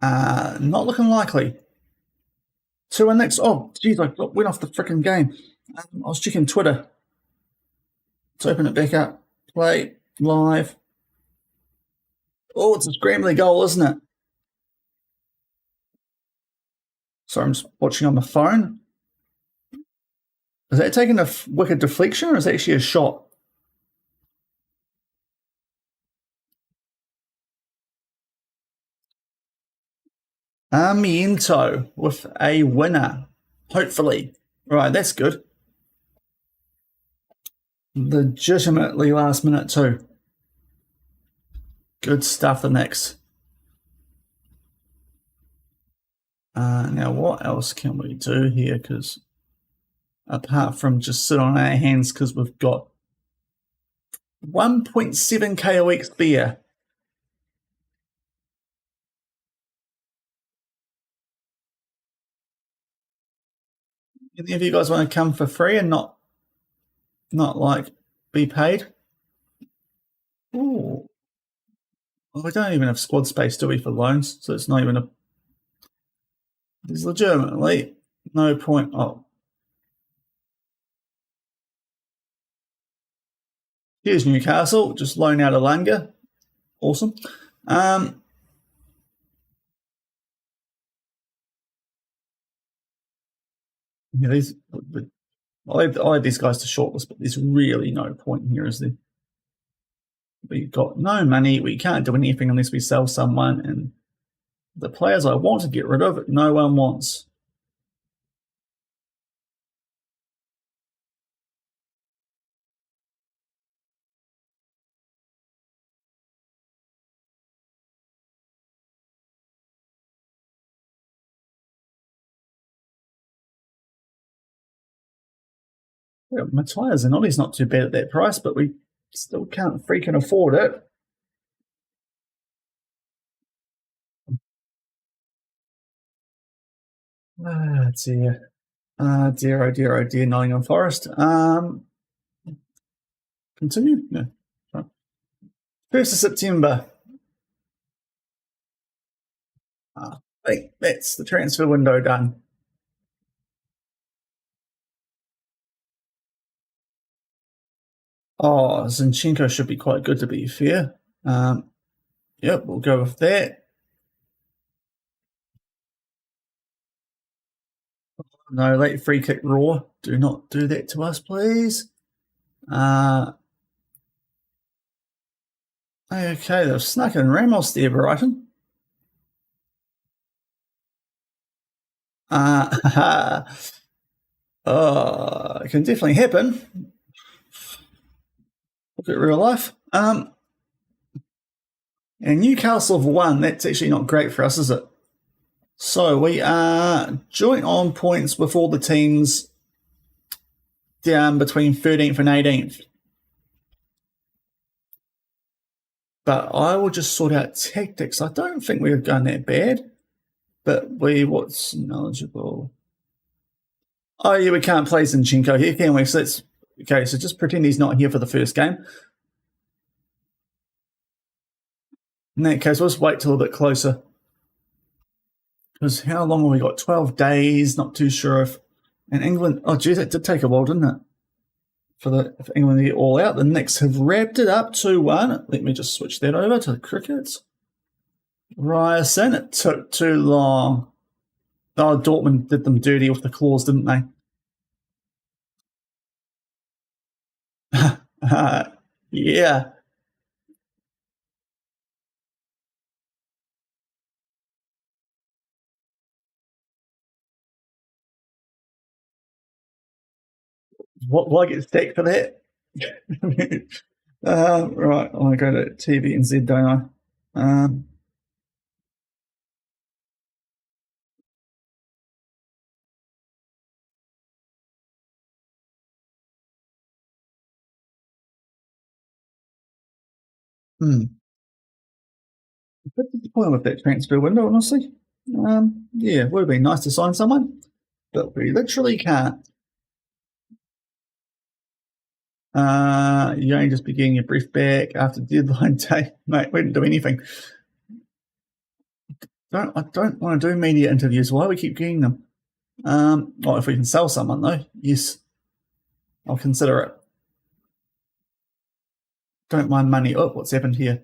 Not looking likely. 2-1 next. Oh, geez, I went off the freaking game. I was checking Twitter. Let's open it back up. Play live. Oh, it's a scrambling goal, isn't it? Sorry, I'm just watching on the phone. Is that taking a wicked deflection or is it actually a shot? Armiento with a winner, hopefully. Right, that's good. Legitimately last minute too. Good stuff, the next. Now, what else can we do here? Because apart from just sit on our hands, because we've got 1.7k a week spare. Any of you guys want to come for free and not like be paid? Ooh. Well, we don't even have squad space, do we, for loans? So it's not even a. There's legitimately no point. Oh, here's Newcastle. Just loan out a Lunga. Awesome. Yeah, these. I had these guys to shortlist, but there's really no point here, is there? We've got no money. We can't do anything unless we sell someone. And the players I want to get rid of, no one wants. Yeah, Matthias and Ollie's not too bad at that price, but we still can't freaking afford it. Ah, dear. Dear, oh dear, oh dear, Nottingham Forest. Continue? No. 1st of September. I think that's the transfer window done. Oh, Zinchenko should be quite good, to be fair. Yep, we'll go with that. No, late free kick raw. Do not do that to us, please. Okay, they've snuck in Ramos there, Brighton. It can definitely happen. Look at real life. And Newcastle have won. That's actually not great for us, is it? So we are joint on points with all the teams down between 13th and 18th. But I will just sort out tactics. I don't think we've done that bad. But what's knowledgeable? Oh, yeah, we can't play Zinchenko here, can we? So that's okay. So just pretend he's not here for the first game. In that case, we'll just wait till a bit closer. Because how long have we got? 12 days. Not too sure if. And England. Oh, geez, that did take a while, didn't it? For England to get all out. The Knicks have wrapped it up 2-1. Let me just switch that over to cricket. Ryerson, it took too long. Oh, Dortmund did them dirty with the claws, didn't they? Yeah. What will I get stacked for that? Right, I want to go to TV and Z, don't I? A bit disappointed with that transfer window, honestly. Yeah, would have been nice to sign someone, but we literally can't. You only just be getting your brief back after deadline day. Mate, we didn't do anything. I don't want to do media interviews. Why do we keep getting them? Well, if we can sell someone, though, yes, I'll consider it. Don't mind money. Oh, what's happened here?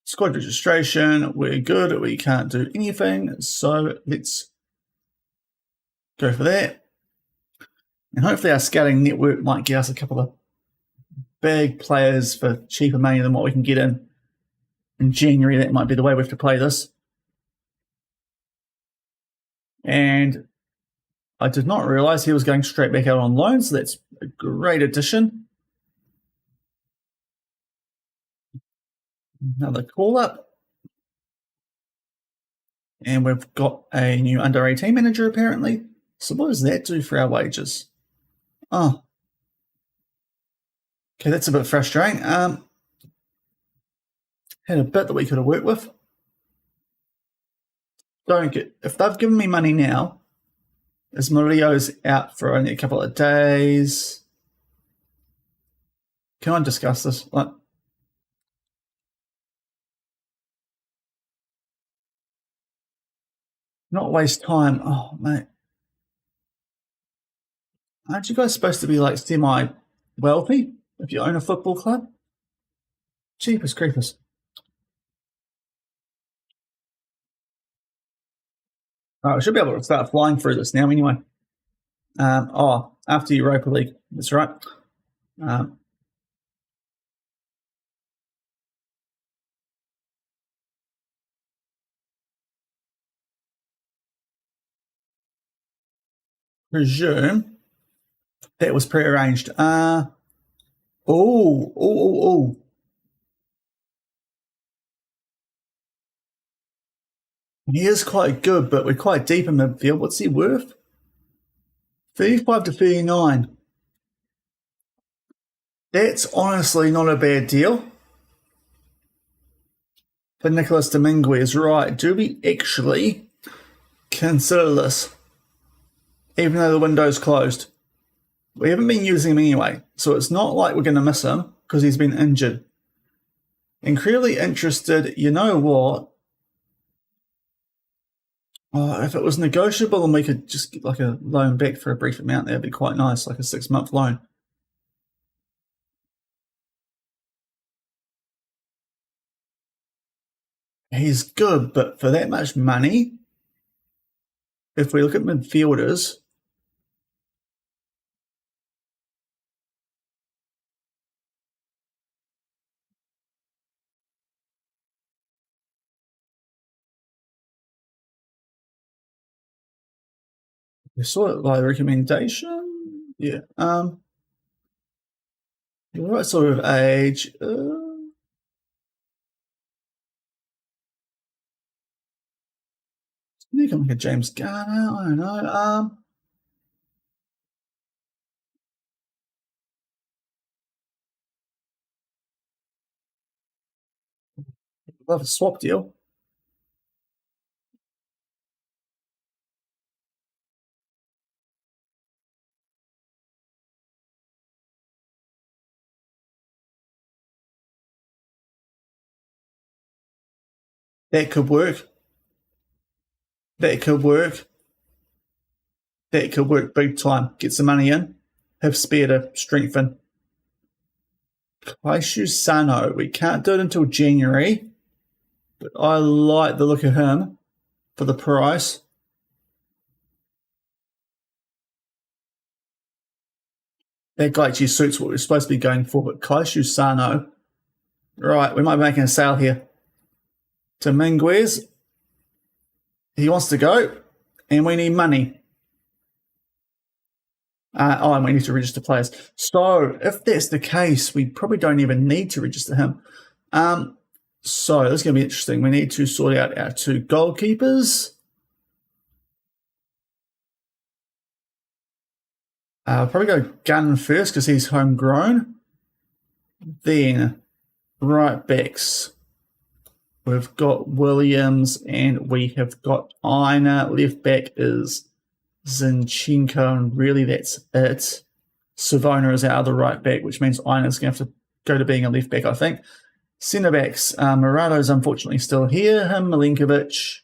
Squad registration, we're good. We can't do anything, so let's go for that. And hopefully our scouting network might get us a couple of big players for cheaper money than what we can get in January. That might be the way we have to play this. And I did not realise he was going straight back out on loan, so that's a great addition. Another call-up. And we've got a new under-18 manager, apparently. So what does that do for our wages? Oh. Okay, that's a bit frustrating. Had a bit that we could have worked with. If they've given me money now, as Mario's out for only a couple of days, can I discuss this? Not waste time. Oh, mate. Aren't you guys supposed to be like semi-wealthy if you own a football club? Jeepers creepers. I should be able to start flying through this now anyway. After Europa League. That's right. Presume that was prearranged. He is quite good, but we're quite deep in midfield. What's he worth? 35 to 39. That's honestly not a bad deal. For Nicholas Dominguez, right. Do we actually consider this? Even though the window's closed. We haven't been using him anyway, so it's not like we're going to miss him because he's been injured. Incredibly interested, you know what? If it was negotiable and we could just get like a loan back for a brief amount, that'd be quite nice, like a 6-month loan. He's good, but for that much money, if we look at midfielders, you saw it by recommendation. Yeah. The right sort of age. You can look at James Garner. I don't know. Love a swap deal. That could work. That could work. That could work big time. Get some money in. Have spare to strengthen. Kaishu Sano. We can't do it until January. But I like the look of him for the price. That guy actually suits what we're supposed to be going for. But Kaishu Sano. Right, we might be making a sale here. Dominguez. he wants to go, and we need money. And we need to register players. So if that's the case, we probably don't even need to register him. So this is going to be interesting. We need to sort out our 2 goalkeepers. Probably go Gunn first because he's homegrown. Then right backs. We've got Williams and we have got Aina. Left back is Zinchenko, and really that's it. Savona is our other right back, which means Aina's going to have to go to being a left back, I think. Centre backs, Murado's unfortunately still here. Milinkovic.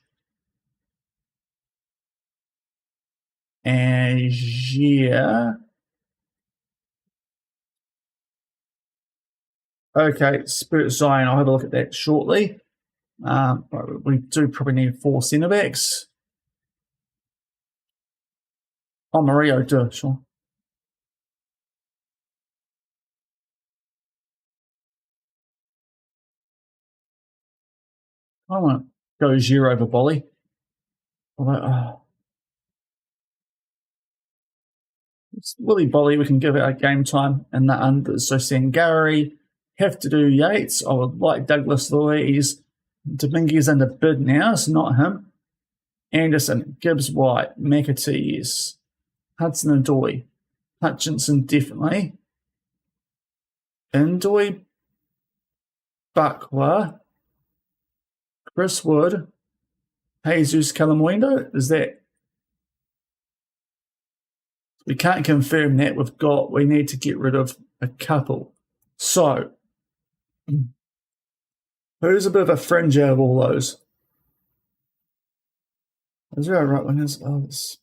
And yeah. Okay, Spirit Zion, I'll have a look at that shortly. We do probably need 4 centre backs. Oh, Mario, sure. I want to go Giroud over Bolly. Willie Bolly, we can give it a game time in the unders. So Sangari, have to do Yates. I would like Douglas Luiz. Dominguez under bid now, it's not him. Anderson, Gibbs White, McAtees, Hudson Odoi, Hutchinson definitely. Ndoye, Bakwa, Chris Wood, Jesus Calamundo. Is that? We can't confirm that. We need to get rid of a couple. So, who's a bit of a fringe out of all those? Is there a right wingers? Oh, it's...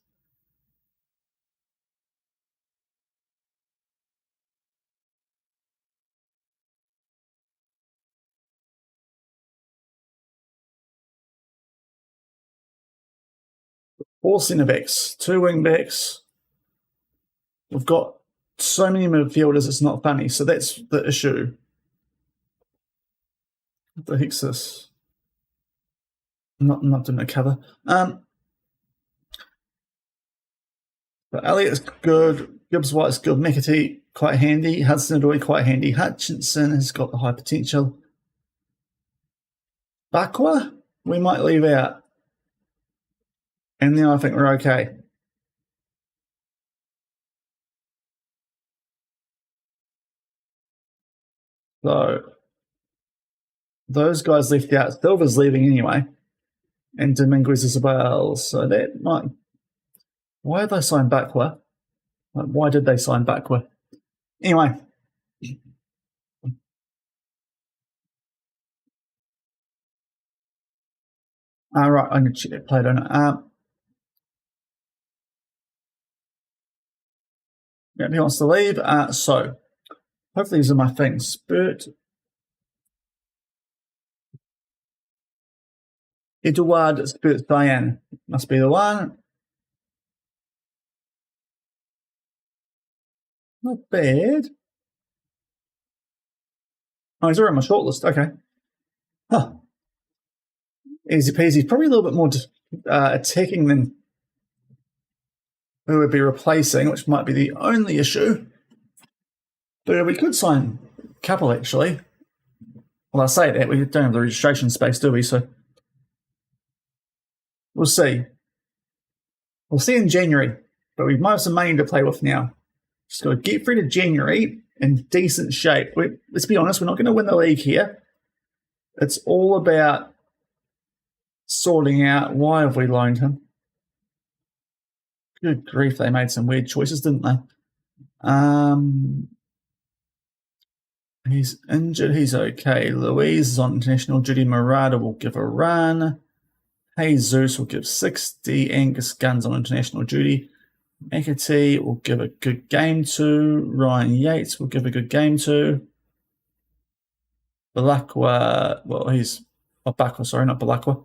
Four centre backs, 2 wing backs. We've got so many midfielders, it's not funny. So that's the issue. What the heck's this? I'm not doing a cover. But Elliott's good. Gibbs White's good. McAtee, quite handy. Hudson Odoi, quite handy. Hutchinson has got the high potential. Bakwa, we might leave out. And then I think we're okay. So those guys left out. Silva's leaving anyway. And Dominguez as well. So that might... Why have they signed Bakwa? Why did they sign Bakwa? Anyway. Right, I'm going to check that play, don't I? Yeah, he wants to leave. So, hopefully these are my things. Spirit. Edouard Spirit Diane. Must be the one. Not bad. Oh, he's already on my shortlist. Okay. Huh. Easy peasy. Probably a little bit more attacking than who would be replacing, which might be the only issue. But we could sign a couple, actually. Well, I say that. We don't have the registration space, do we? So we'll see. We'll see in January. But we might have some money to play with now. Just got to get through to January in decent shape. Let's be honest, we're not going to win the league here. It's all about sorting out why have we loaned him. Good grief, they made some weird choices, didn't they? He's injured, he's okay. Louise is on international duty. Murata will give a run. Jesus will give 60. Angus Gunn's on international duty. McAtee will give a good game to. Ryan Yates will give a good game to. Balakwa, well, he's Bakwa, sorry, not Balakwa.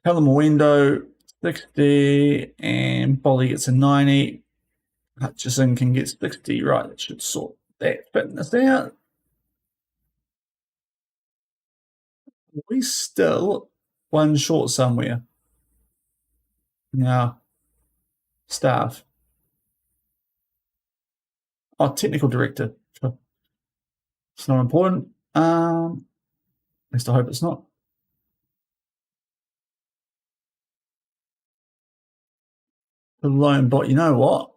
Calamundo, 60, and Bolly gets a 90. Hutchison can get 60. Right, that should sort that fitness out. We still one short somewhere. No. Staff. Oh, technical director. Sure. It's not important. At least I hope it's not. The loan bot, you know what?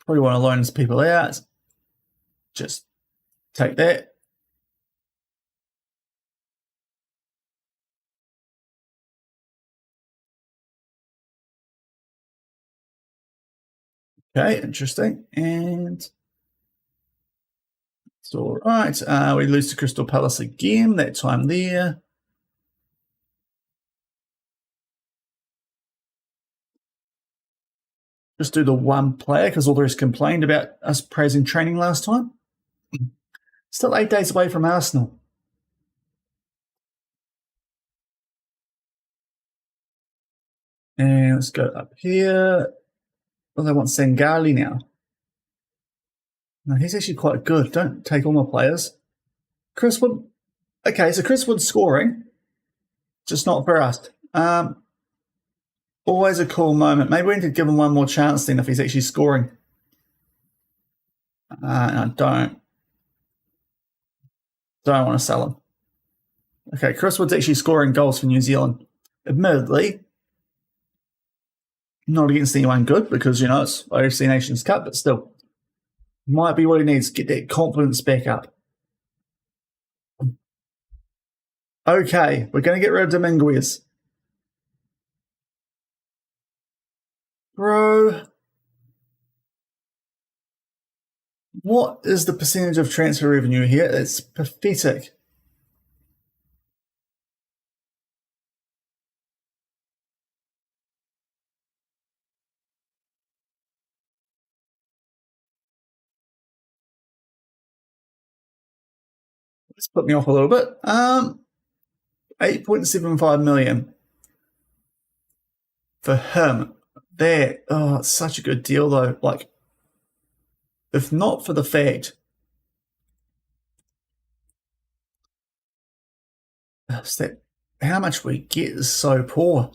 Probably want to loan some people out. Just take that. Okay, interesting. And it's all right. We lose to Crystal Palace again, that time there. Just do the one player because all the rest complained about us praising training last time. Still 8 days away from Arsenal. And let's go up here. Well, they want Sengali now. No, he's actually quite good. Don't take all my players. Chris Wood. Okay, so Chris Wood's scoring, just not for us. Always a cool moment. Maybe we need to give him one more chance then if he's actually scoring. I don't want to sell him. Okay, Chris Wood's actually scoring goals for New Zealand. Admittedly, not against anyone good because, it's OFC Nations Cup, but still, might be what he needs to get that confidence back up. Okay, we're going to get rid of Dominguez. Bro, what is the percentage of transfer revenue here? It's pathetic. This put me off a little bit. 8.75 million for him. It's such a good deal though. Like, if not for the fact that how much we get is so poor.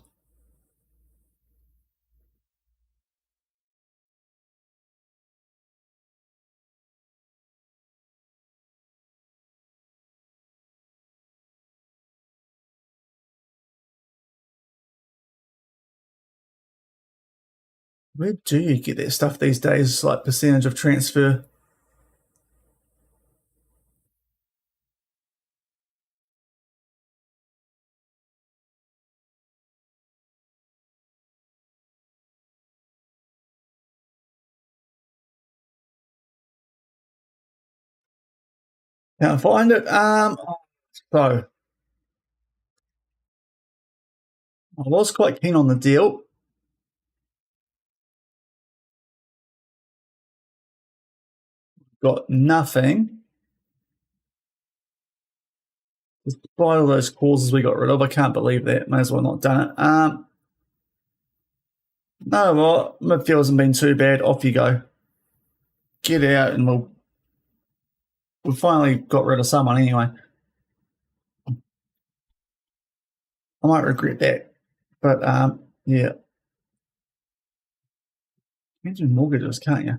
Where do you get that stuff these days, like percentage of transfer? Can't find it. So I was quite keen on the deal. Got nothing. Despite all those clauses we got rid of, I can't believe that. May as well not done it. No, well, midfield hasn't been too bad. Off you go. Get out, and we finally got rid of someone anyway. I might regret that, but yeah. Imagine mortgages, can't you?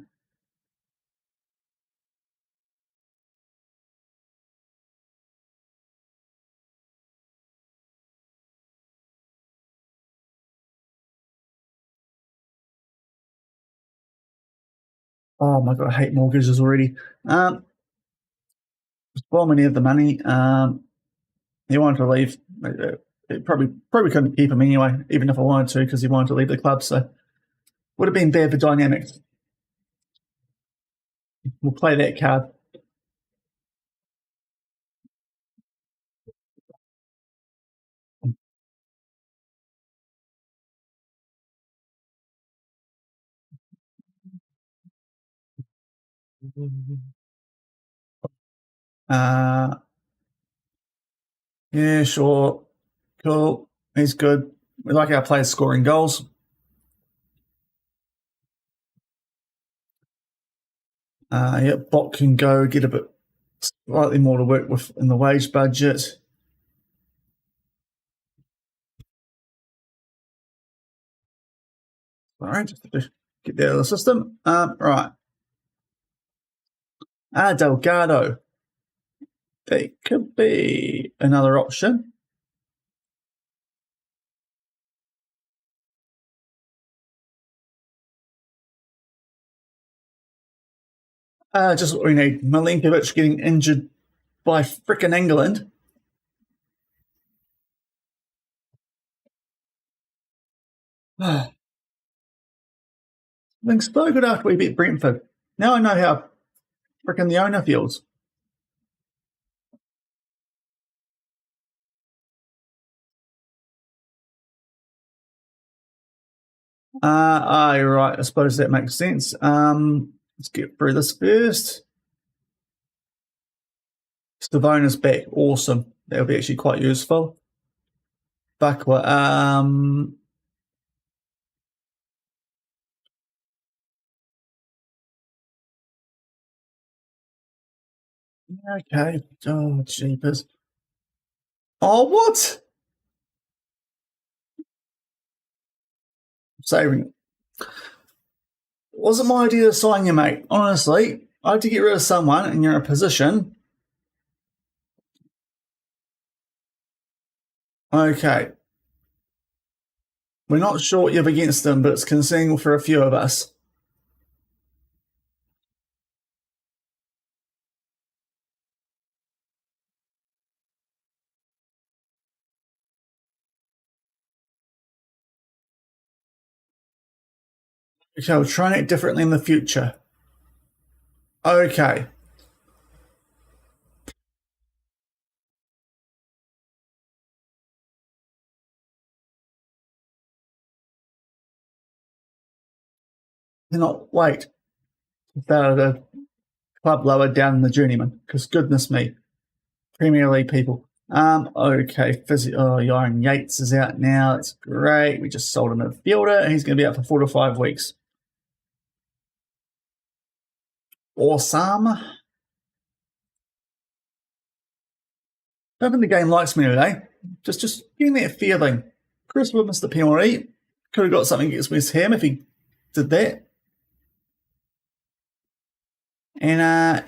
Oh my god, I hate mortgages already. Well, many of the money. He wanted to leave. It probably couldn't keep him anyway, even if I wanted to, because he wanted to leave the club. So would have been bad for dynamics. We'll play that card. Yeah, sure. Cool. He's good. We like our players scoring goals. Yeah, Bot can go get a bit slightly more to work with in the wage budget. Alright, just to get that out of the system. Right. Elgato. They could be another option. Just what we need. Milinkovic getting injured by frickin' England. Things so good after we beat Brentford. Now I know how frickin' the owner feels. Right. I suppose that makes sense. Let's get through this first. Stavona's back. Awesome. That'll be actually quite useful. Bakwa. Okay. Oh, jeepers. Oh, what? Saving it. Wasn't my idea to sign you, mate. Honestly, I had to get rid of someone and you're in a position. Okay. We're not sure what you have against them, but it's concerning for a few of us. Okay, we'll try it differently in the future. Okay. Cannot wait about a club lower down in the journeyman, because goodness me, Premier League people. Okay, Iron Yates is out now. It's great. We just sold him a fielder. He's going to be out for 4 to 5 weeks. Awesome. Hoping the game likes me today. Just getting that feeling. Chris would miss the penalty. Could have got something against West Ham if he did that. And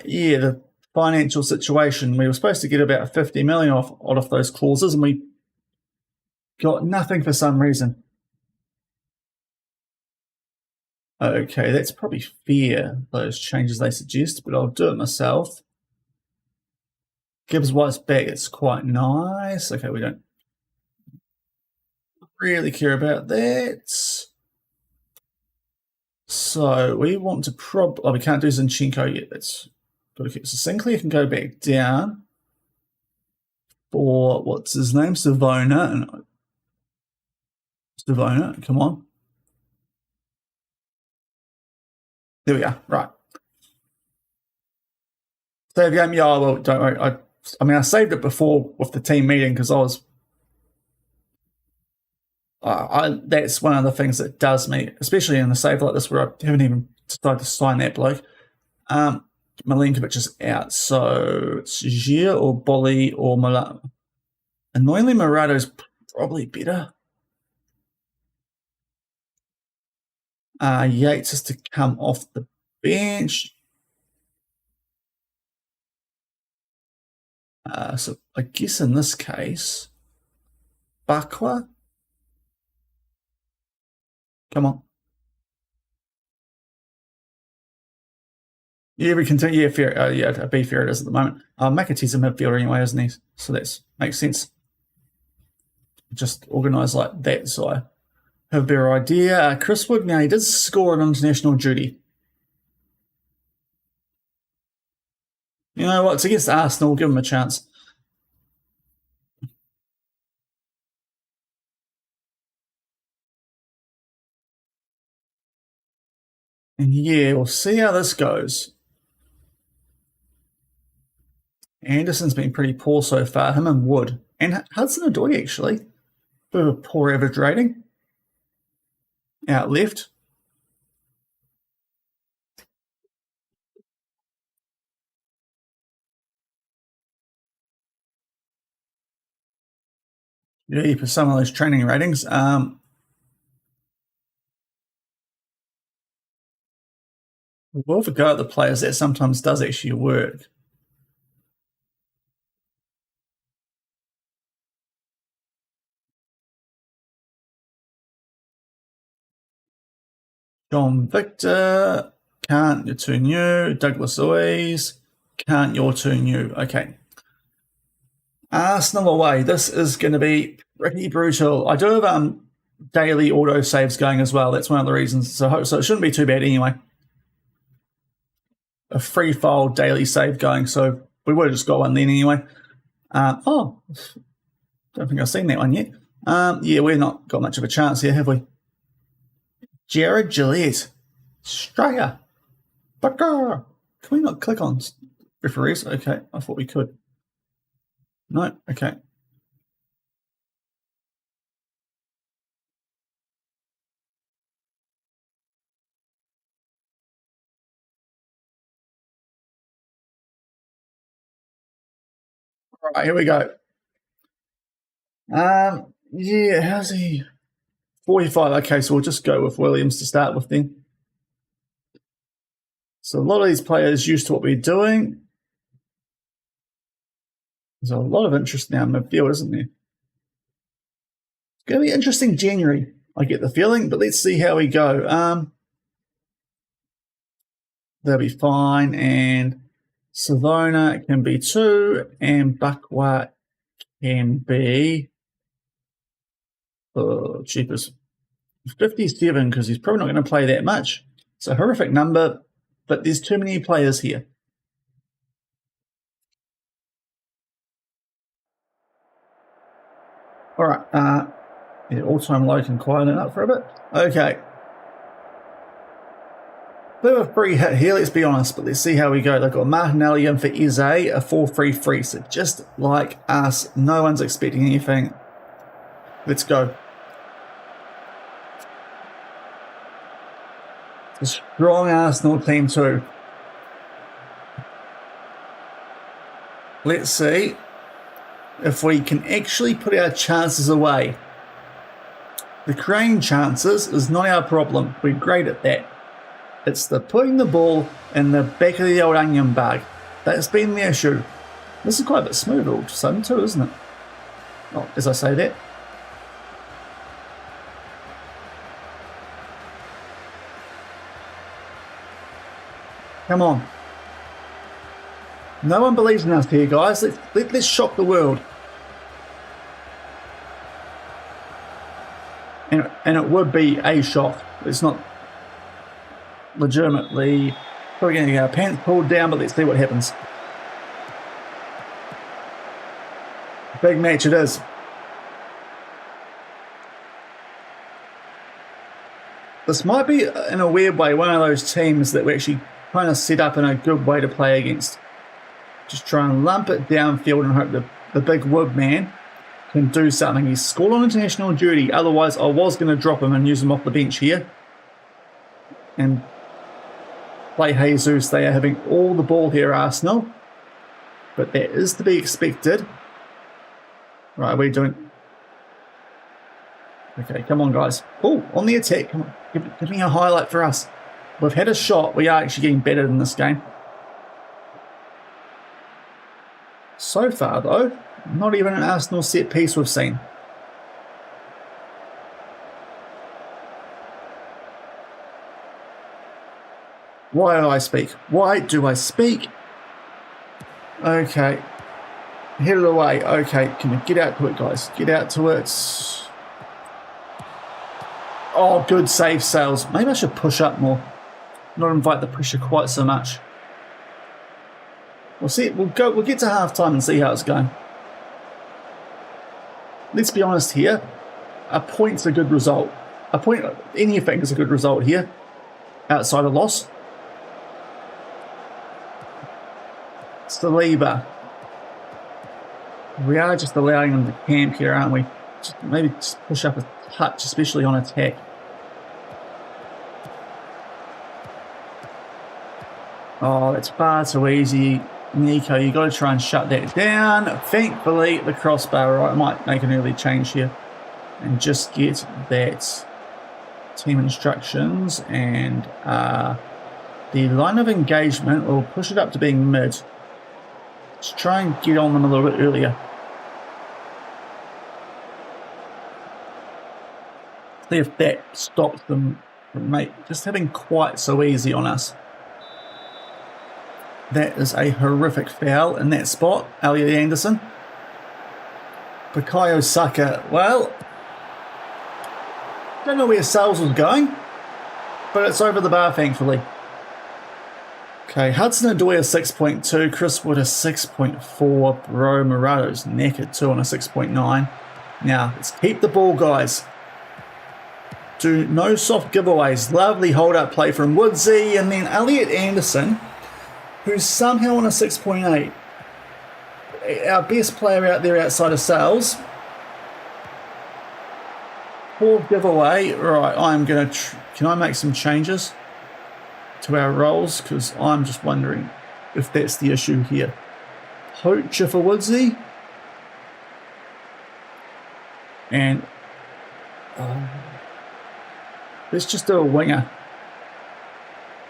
yeah, the financial situation. We were supposed to get about 50 million off of those clauses, and we got nothing for some reason. Okay, that's probably fair, those changes they suggest, but I'll do it myself. Gibbs White's back, it's quite nice. Okay, we don't really care about that. So we want to we can't do Zinchenko yet. That's got to keep Sinclair can go back down for what's his name? Savona. Come on. There we are. Right. Save game. Yeah, well, don't worry. I mean, I saved it before with the team meeting because I was. That's one of the things that does me, especially in a save like this where I haven't even decided to sign that bloke. Milinkovic is out, so it's Gier or Bolly or Marato. Annoyingly, Marato's probably better. Yates has to come off the bench. So I guess in this case, Bakwa. Come on. Yeah, we continue. Yeah, fair. Yeah, a B fair it is at the moment. McAtee's a midfielder anyway, isn't he? So that makes sense. Just organise like that, so I have a better idea. Chris Wood, now he did score an international duty. You know what? It's against Arsenal. Give him a chance. And yeah, we'll see how this goes. Anderson's been pretty poor so far. Him and Wood. And Hudson-Odoi, actually. Bit of a poor average rating. Out left. Yeah, for some of those training ratings. We'll have a go at the players. That sometimes does actually work. John Victor, can't, you're too new. Douglas Oise, can't, you're too new. Okay. Arsenal away. This is going to be pretty brutal. I do have daily auto saves going as well. That's one of the reasons. So it shouldn't be too bad anyway. A free file daily save going. So we would have just got one then anyway. Don't think I've seen that one yet. Yeah, we've not got much of a chance here, have we? Jared Gillette. Striker. Can we not click on referees? Okay, I thought we could. No, okay. All right, here we go. Yeah, how's he? 45. Okay, so we'll just go with Williams to start with then. So a lot of these players used to what we're doing. There's a lot of interest now in midfield, isn't there? It's going to be interesting January, I get the feeling, but let's see how we go. They'll be fine, and Savona can be 2, and Buckwart can be cheapest 57 because he's probably not going to play that much. It's a horrific number, but there's too many players here. All right, yeah, all-time low can quieten up for a bit. Okay. Bit of a free hit here, let's be honest, but let's see how we go. They've got Martinelli in for Eze, a 4-3-3, so just like us, no one's expecting anything. Let's go. A strong Arsenal team too. Let's see if we can actually put our chances away. The creating chances is not our problem. We're great at that. It's the putting the ball in the back of the old onion bag. That's been the issue. This is quite a bit smooth all of a sudden too, isn't it? Oh, as I say that. Come on. No one believes in us here, guys. Let's shock the world. And it would be a shock. It's not legitimately probably going to get our pants pulled down, but let's see what happens. Big match it is. This might be, in a weird way, one of those teams that we actually kind of set up in a good way to play against. Just try and lump it downfield and hope the big wood man can do something. He's scored on international duty. Otherwise, I was going to drop him and use him off the bench here. And play Jesus. They are having all the ball here, Arsenal. But that is to be expected. Right, we're doing... Okay, come on, guys. Oh, on the attack. Come on. Give me a highlight for us. We've had a shot. We are actually getting better in this game. So far, though, not even an Arsenal set piece we've seen. Why do I speak? Why do I speak? Okay. Head it away. Okay, can we get out to it, guys? Get out to it. Oh, good save, Sales. Maybe I should push up more. Not invite the pressure quite so much. We'll see. We'll get to half time and see how it's going. Let's be honest here. A point's a good result. A point, anything is a good result here. Outside a loss. Saliba. We are just allowing them to camp here, aren't we? Maybe just push up a touch, especially on attack. Oh, that's far too easy. Nico, you've got to try and shut that down. Thankfully, the crossbar, right, I might make an early change here and just get that team instructions and the line of engagement, we'll push it up to being mid. Let's try and get on them a little bit earlier. See if that stops them from just having quite so easy on us. That is a horrific foul in that spot, Elliot Anderson. Bukayo Saka, well, don't know where Sales was going, but it's over the bar, thankfully. Okay, Hudson-Odoi a 6.2, Chris Wood a 6.4, Bro Murato's knackered too on a 6.9. Now, let's keep the ball, guys. Do no soft giveaways. Lovely hold-up play from Woodsy, and then Elliot Anderson, who's somehow on a 6.8. Our best player out there outside of Sales. Poor giveaway. Right, I'm going to... Can I make some changes to our roles? Because I'm just wondering if that's the issue here. Poacher for Woodsy. And... let's just do a winger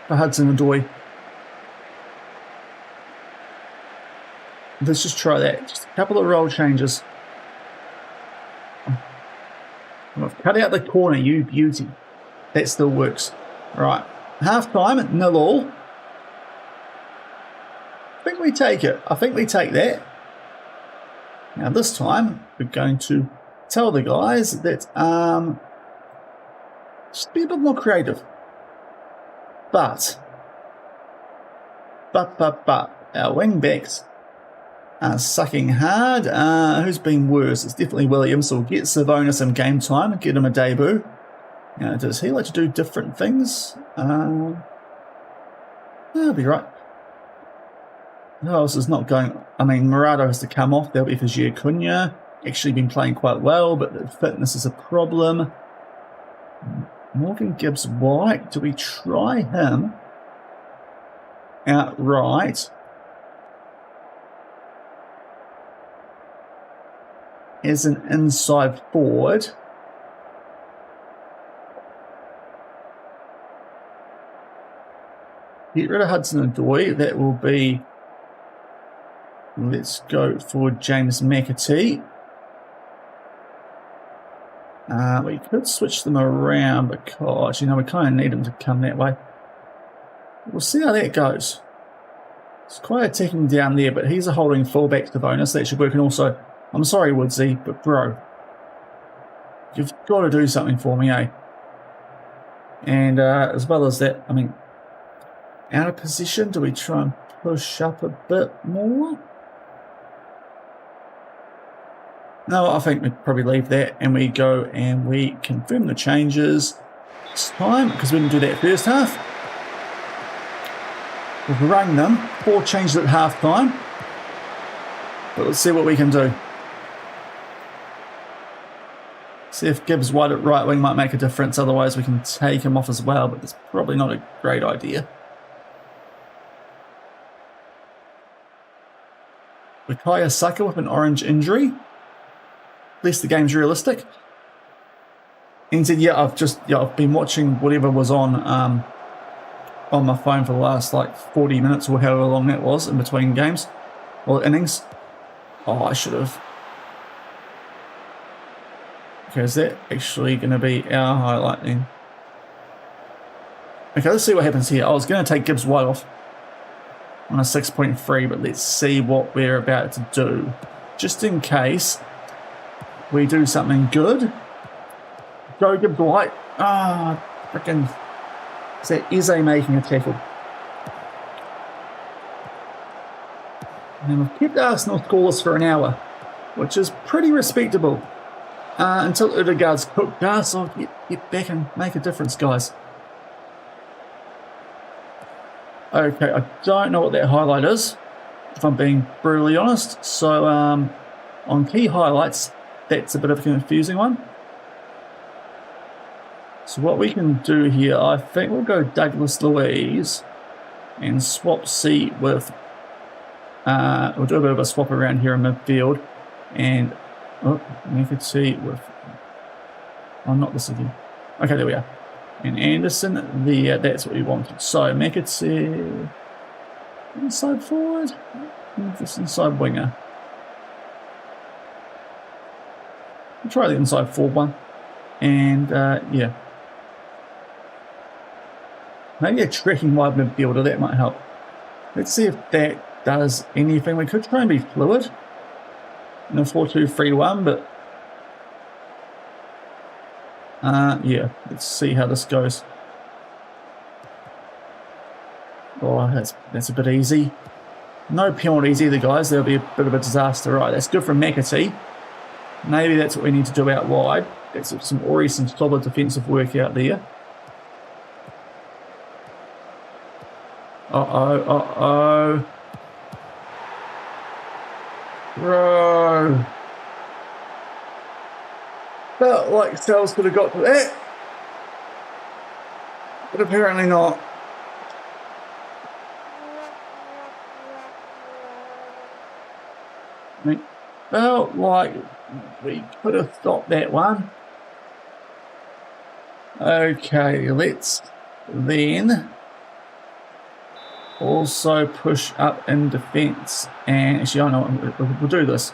for Hudson-Odoi. Let's just try that. Just a couple of role changes. I've cut out the corner, you beauty. That still works. Right. Half time, 0-0. I think we take it. I think we take that. Now this time, we're going to tell the guys that just be a bit more creative. But our wing backs are sucking hard. Who's been worse? It's definitely Williams, so we'll get Savona some game time, get him a debut. Now, does he like to do different things? That'll be right. Who else is not going? I mean, Murado has to come off. That'll be for Gia Cunha. Actually been playing quite well, but the fitness is a problem. Morgan Gibbs-White, do we try him outright as an inside forward? Get rid of Hudson-Odoi. That will be... Let's go for James McAtee. We could switch them around because, you know, we kind of need them to come that way. We'll see how that goes. It's quite attacking down there, but he's a holding fullback to bonus. That should work. And also, I'm sorry, Woodsy, but bro, you've got to do something for me, eh? And as well as that, I mean, out of position, do we try and push up a bit more? No, I think we'd probably leave that and we go and we confirm the changes this time because we didn't do that first half. We've rung them, 4 changes at half time. But let's see what we can do. See if Gibbs White at right wing might make a difference, otherwise we can take him off as well, but it's probably not a great idea. Bukayo Saka with an orange injury. At least the game's realistic. And said, yeah, I've been watching whatever was on my phone for the last like 40 minutes or however long that was in between games or innings. Oh, I should have. Okay, is that actually going to be our highlight then? Okay, let's see what happens here. I was going to take Gibbs White off on a 6.3, but let's see what we're about to do. Just in case we do something good. Go Gibbs White. Ah, freaking. Is that Eze making a tackle? And we've kept Arsenal scoreless for an hour, which is pretty respectable. Until Odegaard's cooked us. So get back and make a difference, guys. Okay, I don't know what that highlight is, if I'm being brutally honest. So, on key highlights, that's a bit of a confusing one. So what we can do here, I think we'll go Douglas Luiz and swap C with, we'll do a bit of a swap around here in midfield. And, oh, we could see with, oh, not this again. Okay, there we are. And Anderson there, that's what we wanted. So McAtee, inside forward, this inside winger. We'll try the inside forward one. And yeah. Maybe a trekking wide midfielder, that might help. Let's see if that does anything. We could try and be fluid in a 4-2-3-1, but yeah, let's see how this goes. Oh, that's a bit easy. No penalties either, guys. That'll be a bit of a disaster. Right, that's good from McAtee. Maybe that's what we need to do out wide. That's already some solid defensive work out there. Uh-oh. Bro. Felt like Sal's could have got to that. But apparently not. It felt like we could have stopped that one. Okay, let's then also push up in defence. And actually, I know we'll do this.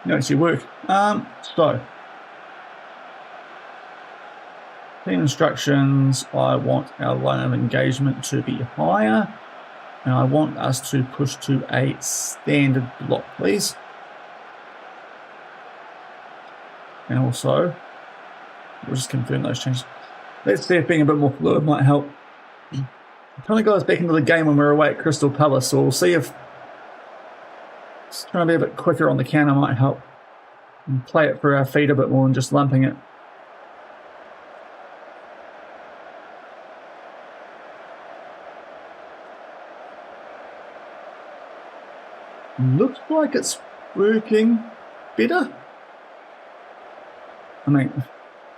It actually work. So team instructions, I want our line of engagement to be higher, and I want us to push to a standard block, please. And also, we'll just confirm those changes. Let's see if being a bit more fluid might help. It kind of got us back into the game when we were away at Crystal Palace, so we'll see if just trying to be a bit quicker on the counter might help. And play it for our feet a bit more than just lumping it. Looks like it's working better. I mean,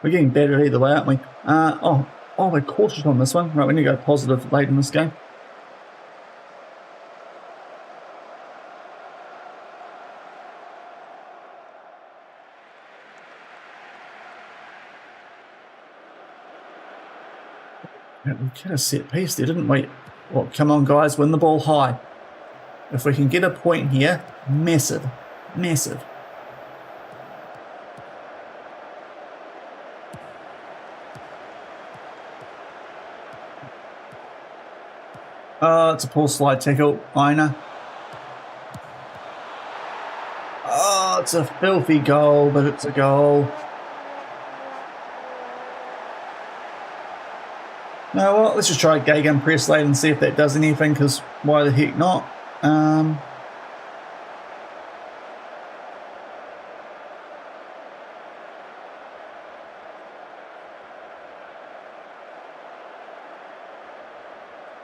we're getting better either way, aren't we? Oh, we're cautious on this one. Right, we need to go positive late in this game. Yeah, we get a set piece there, didn't we? Well, come on, guys, win the ball high. If we can get a point here, massive, massive. It's a poor slide tackle, Ina. Oh, it's a filthy goal, but it's a goal. Now, well, let's just try Gagan press late and see if that does anything, because why the heck not?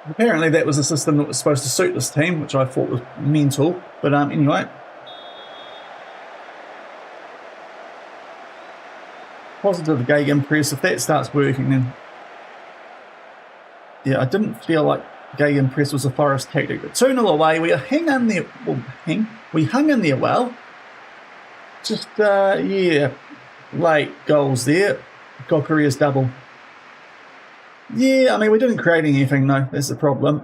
Apparently that was a system that was supposed to suit this team, which I thought was mental. But anyway. Positive Gagan press. If that starts working, then yeah, I didn't feel like Gagan press was a Forest tactic. But 2-0 away, we hung in there. We hung in there well. Just yeah, late goals there. Kokoria's double. Yeah, I mean, we didn't create anything, though. That's the problem.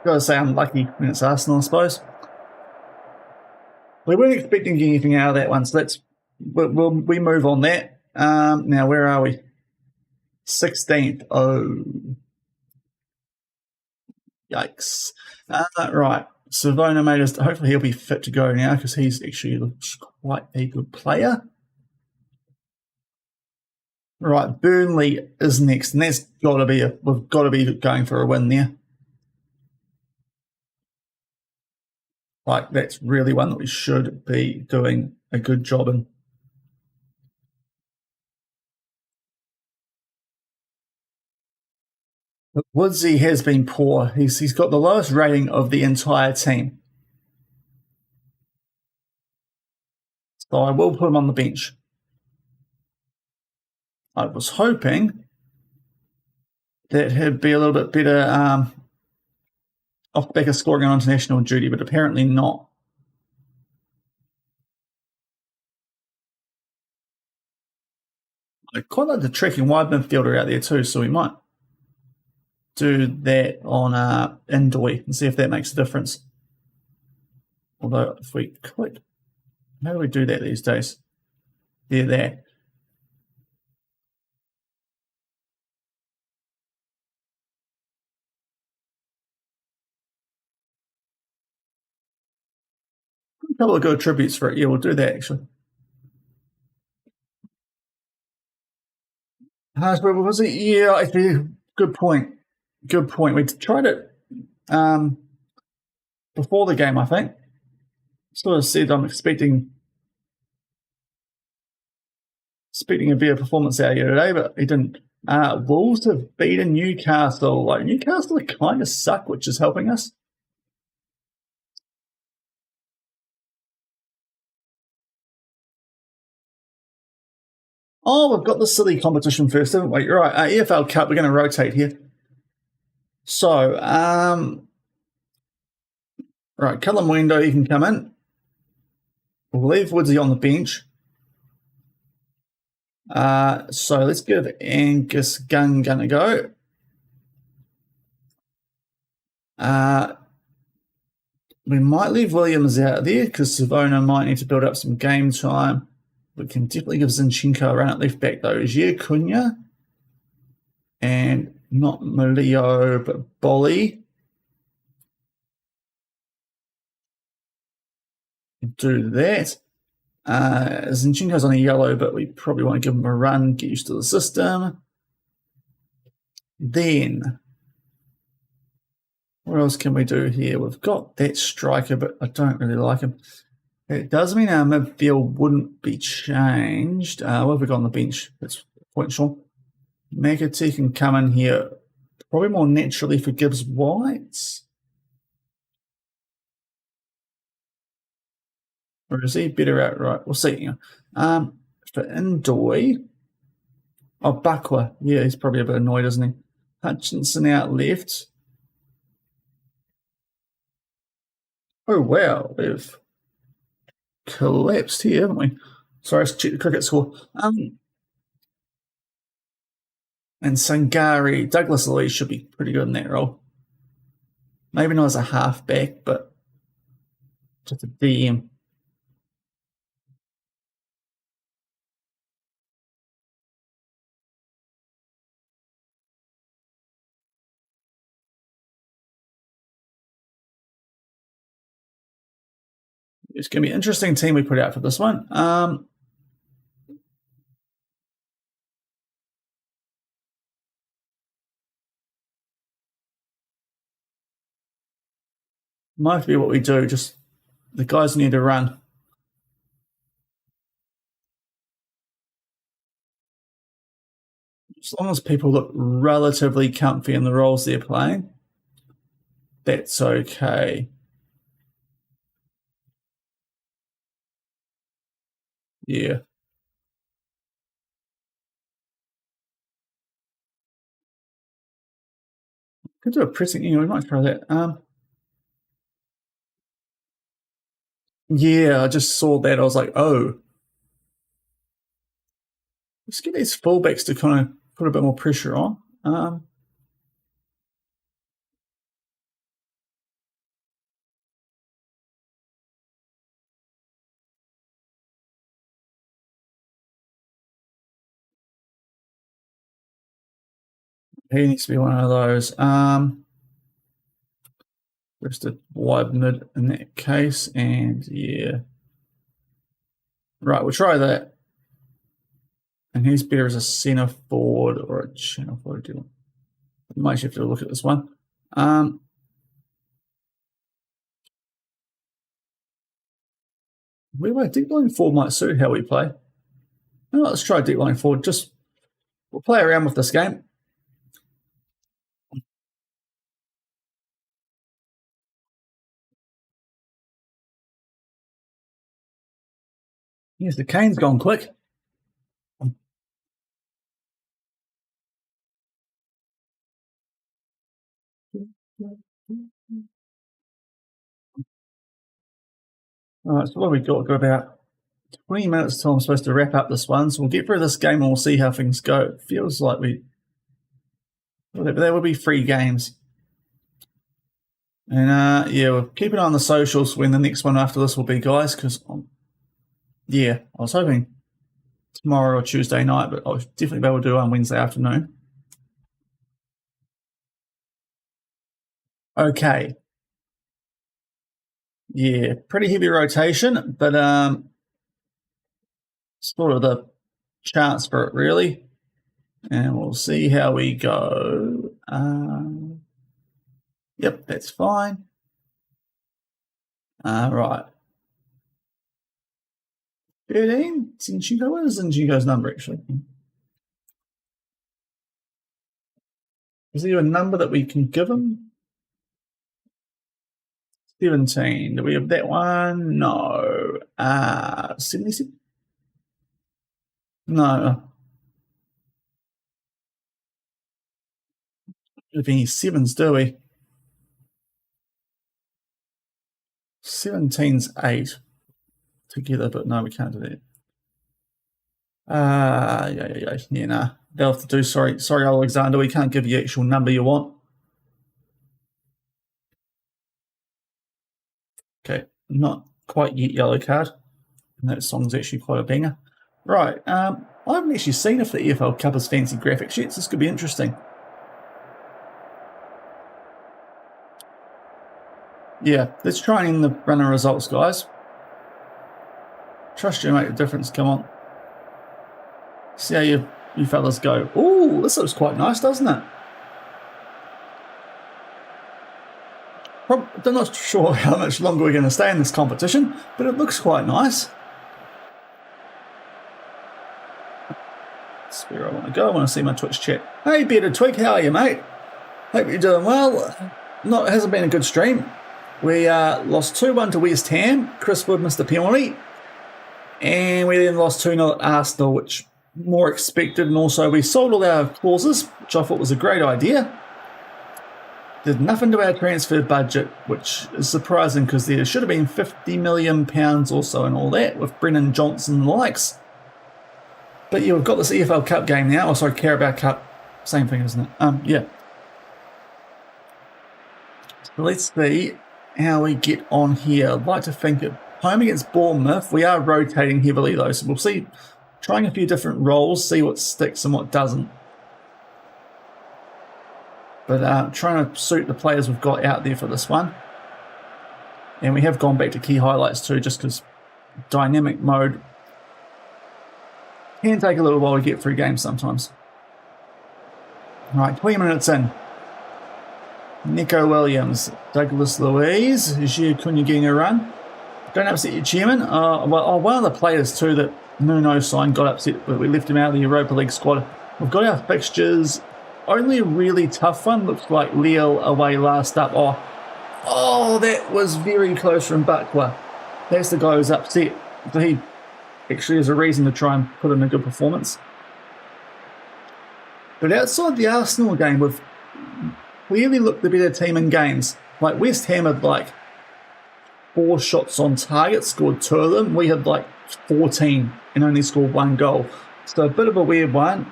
Gotta say, I'm lucky when it's Arsenal, I suppose. We weren't expecting anything out of that one, so we move on that. Now, where are we? 16th. Oh. Yikes. Right. Savona made us, hopefully he'll be fit to go now, because he's actually looks quite a good player. Right, Burnley is next, and that's got to be we've got to be going for a win there. Like, that's really one that we should be doing a good job in. But Woodsy has been poor. He's got the lowest rating of the entire team. So I will put him on the bench. I was hoping that he'd be a little bit better off the back of scoring on international duty, but apparently not. I quite like the tracking wide midfielder out there too, so we might do that on Indoi and see if that makes a difference. Although if we click, how do we do that these days? There. A couple of good attributes for it. Yeah, we'll do that actually. Hasbro, was it? Yeah, actually, good point. Good point. We tried it before the game, I think. Sort of said I'm expecting a better performance out here today, but he didn't. Wolves have beaten Newcastle. Like Newcastle kind of suck, which is helping us. Oh, we've got the silly competition first, haven't we? You're right. EFL Cup, we're going to rotate here. So, right, Callum Window, you can come in. We'll leave Woodsy on the bench. So let's give Angus Gunn a go. We might leave Williams out there because Savona might need to build up some game time. We can definitely give Zinchenko a run at left back though. Is Cunha and not Malio but Bolly. Do that. Zinchenko's on a yellow, but we probably want to give him a run, get used to the system. Then, what else can we do here? We've got that striker, but I don't really like him. It does mean our midfield wouldn't be changed. What have we got on the bench? That's the point, Sean. Megapack can come in here probably more naturally for Gibbs White. Or is he better outright? We'll see. For Indoi, Bakwa. Yeah, he's probably a bit annoyed, isn't he? Hutchinson out left. Oh, wow. We've collapsed here, haven't we? Sorry, let's check the cricket score. And Sangari, Douglas Lee should be pretty good in that role. Maybe not as a halfback, but just a DM. It's going to be an interesting team we put out for this one. Might be what we do, just the guys need to run. As long as people look relatively comfy in the roles they're playing, that's okay. Yeah. Could do a pressing. We might try that. Yeah, I just saw that. I was like, oh. Let's get these fullbacks to kind of put a bit more pressure on. He needs to be one of those. Just a wide mid in that case, and yeah. Right, we'll try that. And he's better as a centre forward or a channel forward. You might have to look at this one. Deep line forward might suit how we play. Let's try deep line forward. We'll play around with this game. Yes, the Kane's gone quick. Alright, so what have we got? We've got about 20 minutes till I'm supposed to wrap up this one, so we'll get through this game and we'll see how things go. It feels like there will be 3 games. And yeah, we'll keep an eye on the socials when the next one after this will be, guys, because yeah, I was hoping tomorrow or Tuesday night, but I'll definitely be able to do it on Wednesday afternoon. Okay. Yeah, pretty heavy rotation, but sort of the chance for it, really. And we'll see how we go. Yep, that's fine. Right. 13, Zinchenko. What is Zinchenko's number, actually? Is there a number that we can give him? 17. Do we have that one? No. 76? No. Don't have any 7s, do we? 17's 8 together, but no, we can't do that. Yeah, nah. They'll have to do, sorry, Alexander, we can't give you the actual number you want. Okay, not quite yet yellow card. And that song's actually quite a banger. Right, I haven't actually seen if the EFL Cup has fancy graphics yet, so this could be interesting. Yeah, let's try and run the results, guys. Trust you make a difference, come on. See how you fellas go. Ooh, this looks quite nice, doesn't it? I'm not sure how much longer we're going to stay in this competition, but it looks quite nice. That's where I want to go. I want to see my Twitch chat. Hey, Bearded Twig, how are you, mate? Hope you're doing well. It hasn't been a good stream. We lost 2-1 to West Ham. Chris Wood missed the penalty. And we then lost 2-0 at Arsenal, which more expected. And also we sold all our clauses, which I thought was a great idea. Did nothing to our transfer budget, which is surprising because there should have been £50 million or so and all that with Brennan Johnson and the likes. But yeah, we've got this EFL Cup game now. Oh, sorry, Carabao Cup. Same thing, isn't it? Yeah. So let's see how we get on here. I'd like to think at home against Bournemouth, we are rotating heavily though, so we'll see, trying a few different roles, see what sticks and what doesn't. But trying to suit the players we've got out there for this one. And we have gone back to key highlights too, just because dynamic mode can take a little while to get through games sometimes. Alright, 20 minutes in. Nico Williams, Douglas Luiz, Gio Cunha getting a run. Don't upset your chairman. One of the players too that Nuno signed got upset, but we left him out of the Europa League squad. We've got our fixtures. Only a really tough one. Looks like Lille away last up. Oh, that was very close from Bakwa. That's the guy who's upset. So he actually has a reason to try and put in a good performance. But outside the Arsenal game, we've clearly looked the better team in games. Like West Ham had like 4 shots on target, scored 2 of them. We had like 14 and only scored 1 goal. So a bit of a weird one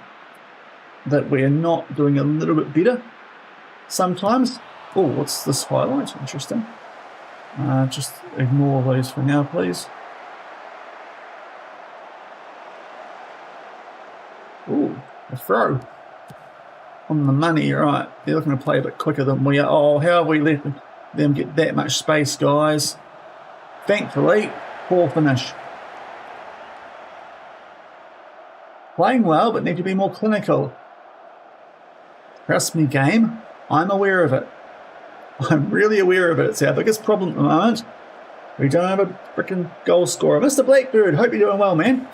that we're not doing a little bit better sometimes. Oh, what's this highlight? Interesting. Just ignore those for now, please. Ooh, a throw. On the money, right. They're looking to play a bit quicker than we are. Oh, how have we let them get that much space, guys? Thankfully, poor finish. Playing well, but need to be more clinical. Trust me, game. I'm aware of it. I'm really aware of it. It's our biggest problem at the moment. We don't have a freaking goal scorer. Mr. Blackbird, hope you're doing well, man.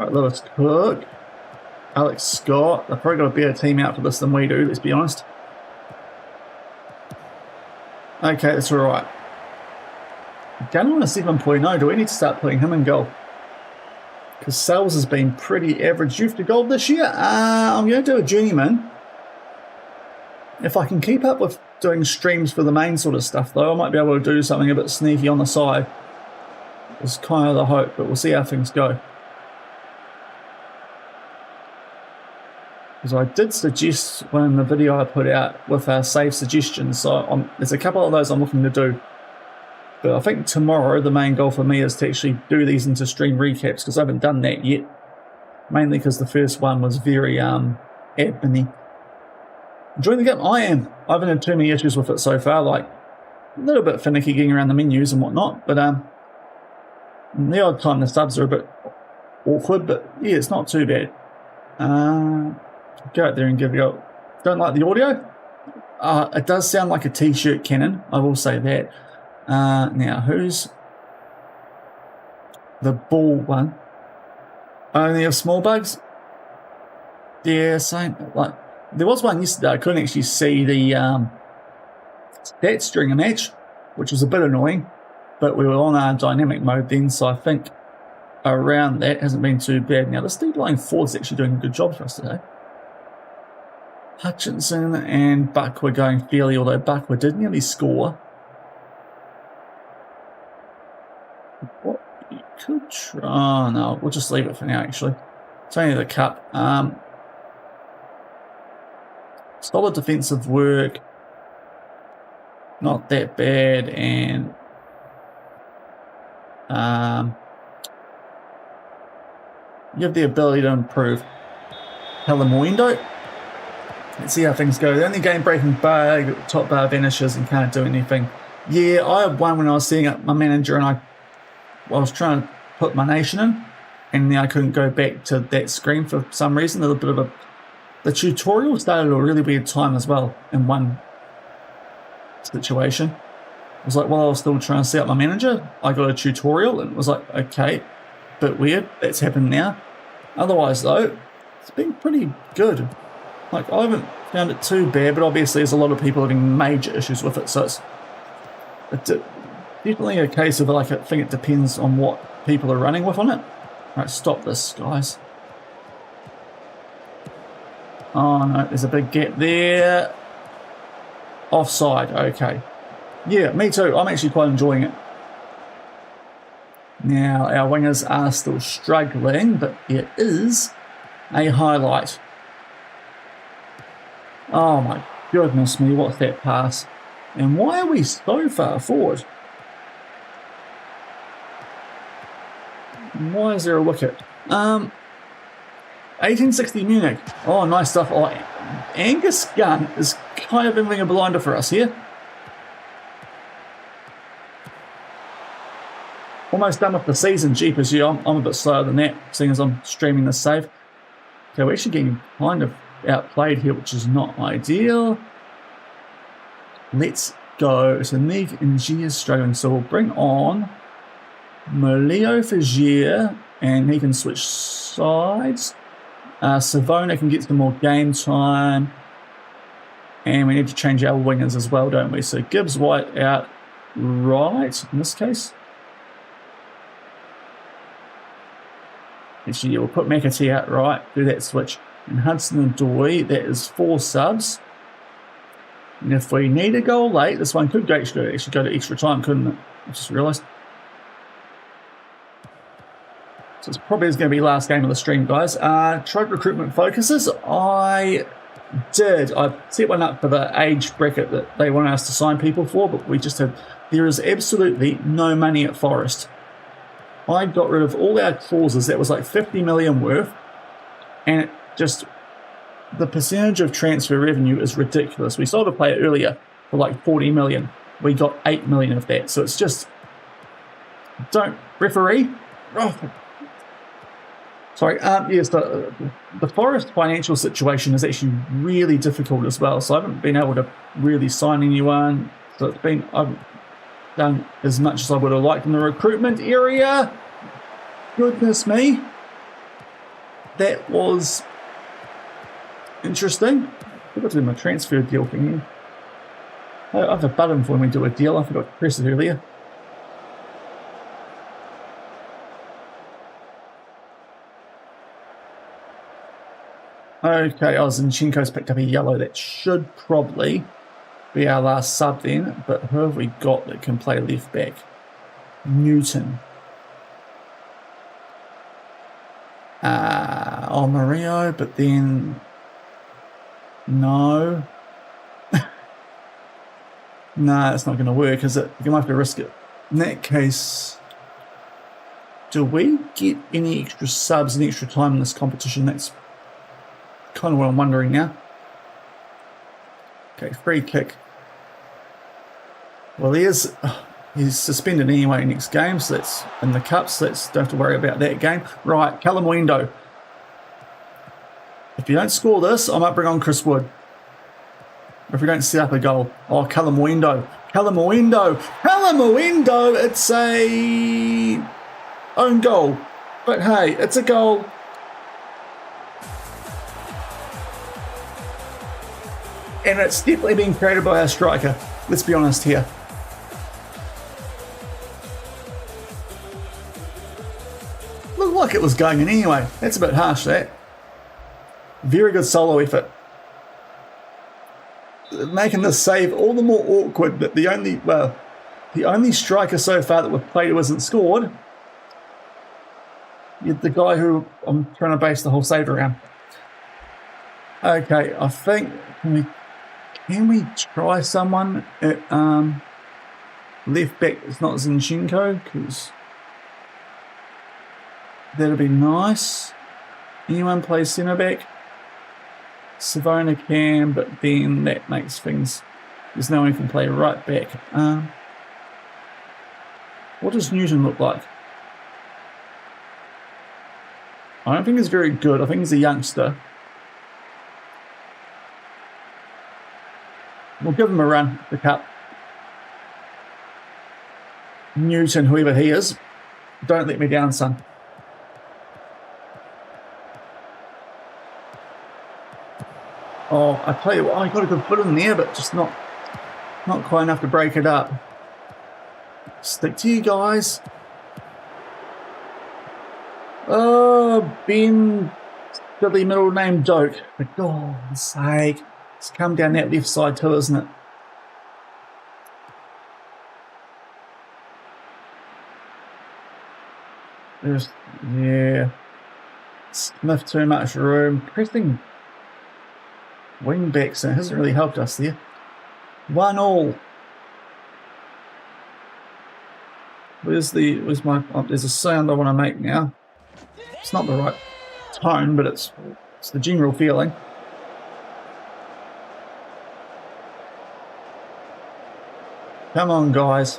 Right, Lewis Cook. Alex Scott. They've probably got a better team out for this than we do, let's be honest. Okay, that's alright. Down on a 7.0, do we need to start putting him in goal? because sales has been pretty average youth to gold this year. I'm going to do a journeyman. If I can keep up with doing streams for the main sort of stuff, though, I might be able to do something a bit sneaky on the side. It's kind of the hope, but we'll see how things go. Because I did suggest when the video I put out with our save suggestions, so there's a couple of those I'm looking to do. But I think tomorrow the main goal for me is to actually do these into stream recaps, because I haven't done that yet. Mainly because the first one was very admin-y. Enjoying the game? I am. I haven't had too many issues with it so far, like a little bit finicky getting around the menus and whatnot, but the odd time the subs are a bit awkward, but yeah, it's not too bad. Go out there and give it a go. Don't like the audio? It does sound like a t-shirt cannon, I will say that. Now, who's the ball one? Only have small bugs? Yeah, same. Like, there was one yesterday, I couldn't actually see the stats during a match, which was a bit annoying, but we were on our dynamic mode then, so I think around that hasn't been too bad. Now, this deep line forward is actually doing a good job for us today. Hutchinson and Buck were going fairly, although Buck did nearly score. What you could try... Oh, no, we'll just leave it for now, actually. It's only the cup. Solid defensive work. Not that bad, and... you have the ability to improve. Telemundo. Let's see how things go. The only game-breaking bug, top bar vanishes and can't do anything. Yeah, I had one when I was setting up my manager and I was trying to put my nation in, and then I couldn't go back to that screen for some reason. A little bit of the tutorial started at a really weird time as well in one situation. It was like, while I was still trying to set up my manager, I got a tutorial and it was like, okay, bit weird, that's happened now. Otherwise though, it's been pretty good. Like, I haven't found it too bad, but obviously there's a lot of people having major issues with it, so it's definitely a case of, like, I think it depends on what people are running with on it. Right, stop this, guys. Oh no, there's a big gap there. Offside, okay. Yeah, me too. I'm actually quite enjoying it. Now, our wingers are still struggling, but it is a highlight. Oh my goodness me, what's that pass? And why are we so far forward? Why is there a wicket? 1860 Munich. Oh, nice stuff. Oh, Angus Gunn is kind of having a blinder for us here. Almost done with the season. Jeepers, yeah, I'm a bit slower than that, seeing as I'm streaming this save. Okay, we're actually getting kind of outplayed here, which is not ideal. Let's go. So Neve and G is struggling, so we'll bring on Molio for Gier, and he can switch sides. Savona can get some more game time, and we need to change our wingers as well, don't we? So Gibbs White out right in this case. Actually, yeah, we'll put McAtee out right, do that switch. And Hudson and Doy, that is 4 subs. And if we need a goal late, this one could actually go to extra time, couldn't it? I just realised. So it's probably going to be last game of the stream, guys. Truck recruitment focuses. I set one up for the age bracket that they wanted us to sign people for, but we just had... There is absolutely no money at Forest. I got rid of all our clauses. That was like 50 million worth, and it just, the percentage of transfer revenue is ridiculous. We sold a player earlier for like 40 million. We got 8 million of that. So it's just, don't referee. Oh. Sorry. Yes, the Forest financial situation is actually really difficult as well. So I haven't been able to really sign anyone. So it's been, I've done as much as I would have liked in the recruitment area. Goodness me. That was interesting. I forgot to do my transfer deal thing here. I have a button for when we do a deal. I forgot to press it earlier. Okay, Zinchenko's picked up a yellow. That should probably be our last sub then. But who have we got that can play left back? Newton. Mario, but then no. Nah, it's not going to work, is it? You might have to risk it. In that case, do we get any extra subs and extra time in this competition? That's kind of what I'm wondering now. Okay, free kick. Well, he's suspended anyway next game, so that's in the cups. So don't have to worry about that game. Right, Callum Wendo. If you don't score this, I might bring on Chris Wood. If we don't set up a goal. Oh, Callum Wendo. Callum Wendo. Callum Wendo. It's a own goal. But hey, it's a goal. And it's definitely being created by our striker. Let's be honest here. Looked like it was going in anyway. That's a bit harsh, that. Very good solo effort. Making this save all the more awkward that the only striker so far that we've played who hasn't scored, you're the guy who I'm trying to base the whole save around. Okay, I think can we try someone at left back? It's not Zinchenko, because that'd be nice. Anyone play centre back? Savona can, but then that makes things. There's no one who can play right back. What does Newton look like? I don't think he's very good. I think he's a youngster. We'll give him a run, the cup. Newton, whoever he is, don't let me down, son. Oh, I tell you what, I got a good foot in there, but just not quite enough to break it up. Stick to you guys. Oh, Ben, silly middle name Doke. For God's sake. It's come down that left side too, isn't it? Yeah. Smith too much room. Pressing wing backs, and it hasn't really helped us there. 1-1. There's a sound I want to make now. It's not the right tone, but it's the general feeling. Come on, guys.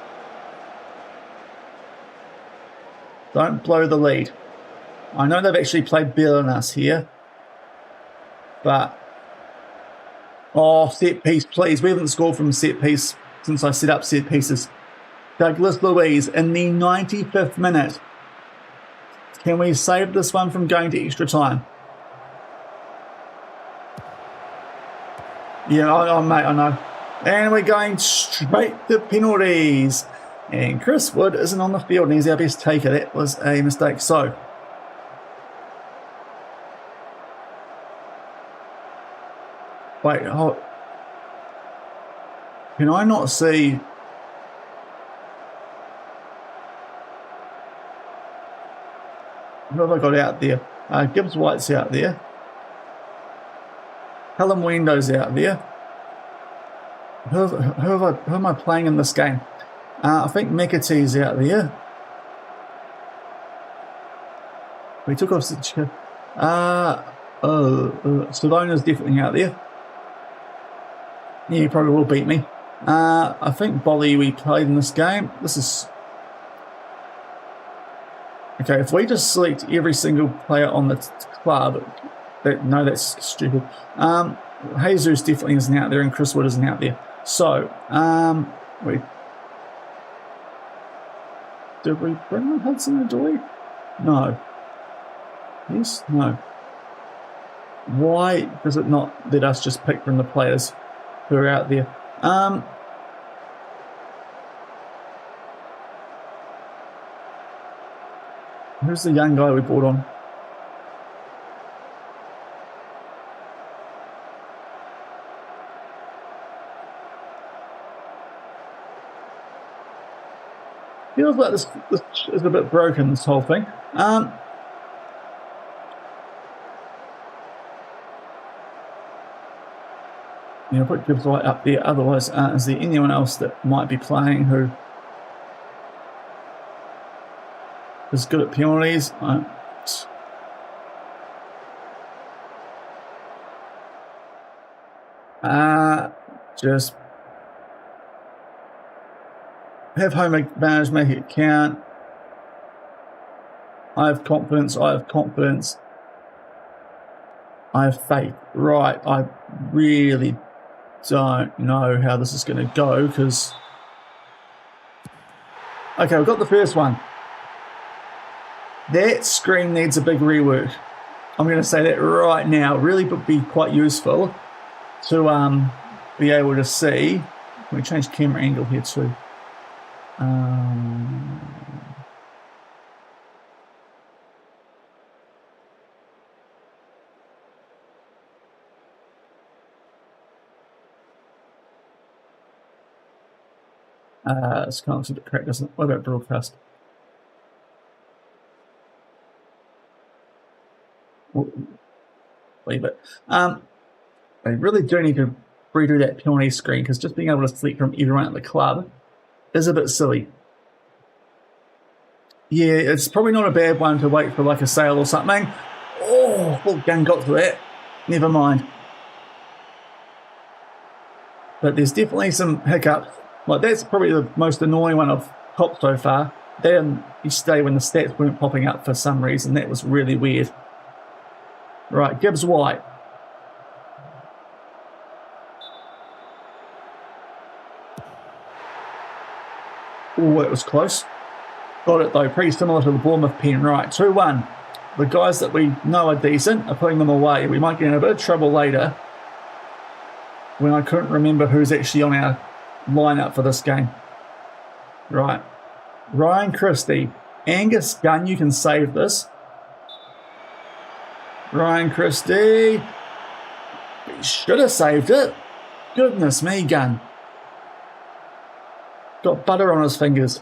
Don't blow the lead. I know they've actually played better than us here, but oh, set piece, please. We haven't scored from set piece since I set up set pieces. Douglas Luiz in the 95th minute. Can we save this one from going to extra time? Yeah, mate, I know. And we're going straight to penalties. And Chris Wood isn't on the field, and he's our best taker. That was a mistake. So, wait, can I not see? Who have I got out there? Gibbs White's out there. Callum Wendo's out there. Who am I playing in this game? I think Mekate's out there. We took off Savona's definitely out there. Yeah, he probably will beat me. I think Bolly we played in this game. This is... Okay, if we just select every single player on the club... No, that's stupid. Jesus definitely isn't out there, and Chris Wood isn't out there. So, did we bring on Hudson Odoi? No. Yes? No. Why does it not let us just pick from the players who are out there? Who's the young guy we brought on? Feels like this is a bit broken, this whole thing. Yeah, put Gibbs right up there. Otherwise, is there anyone else that might be playing who is good at penalties? Just have home advantage, make it count. I have confidence. I have confidence. I have faith. Right, I really don't know how this is going to go because... Okay, we've got the first one. That screen needs a big rework. I'm going to say that right now. Really would be quite useful to be able to see. Can we change camera angle here too? It's kind of a bit correct, doesn't it? What about broadcast? Leave it. I really do need to redo that penalty screen because just being able to select from everyone at the club is a bit silly. Yeah, it's probably not a bad one to wait for like a sale or something. Oh, full gun got to that. Never mind. But there's definitely some hiccups. Like that's probably the most annoying one I've popped so far. Then each day when the stats weren't popping up for some reason, that was really weird. Right, Gibbs White. Oh, it was close. Got it though, pretty similar to the Bournemouth pen. Right, 2-1. The guys that we know are decent are putting them away. We might get in a bit of trouble later when I couldn't remember who's actually on our lineup for this game. Right. Ryan Christie. Angus Gunn, you can save this. Ryan Christie. He should have saved it. Goodness me, Gunn. Got butter on his fingers.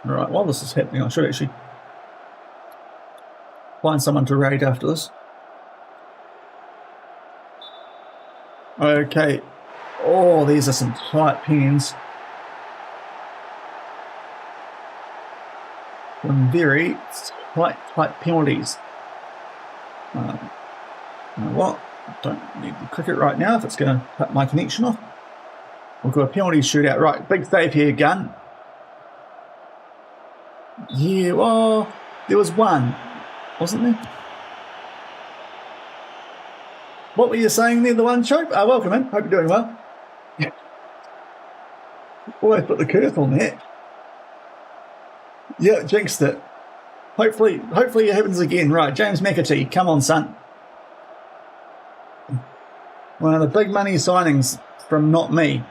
Right, while this is happening, I should actually find someone to raid after this. Okay. Oh, these are some tight pens. Some very tight penalties. You know what? Don't need the cricket right now if it's going to cut my connection off. We've got a penalty shootout. Right, big save here, Gunn. Yeah, well, there was one, wasn't there? What were you saying there, the one, Chope? Welcome in. Hope you're doing well. Always put the curse on that. Yeah, jinxed it. Hopefully it happens again. Right, James McAtee, come on, son. One of the big money signings from not me.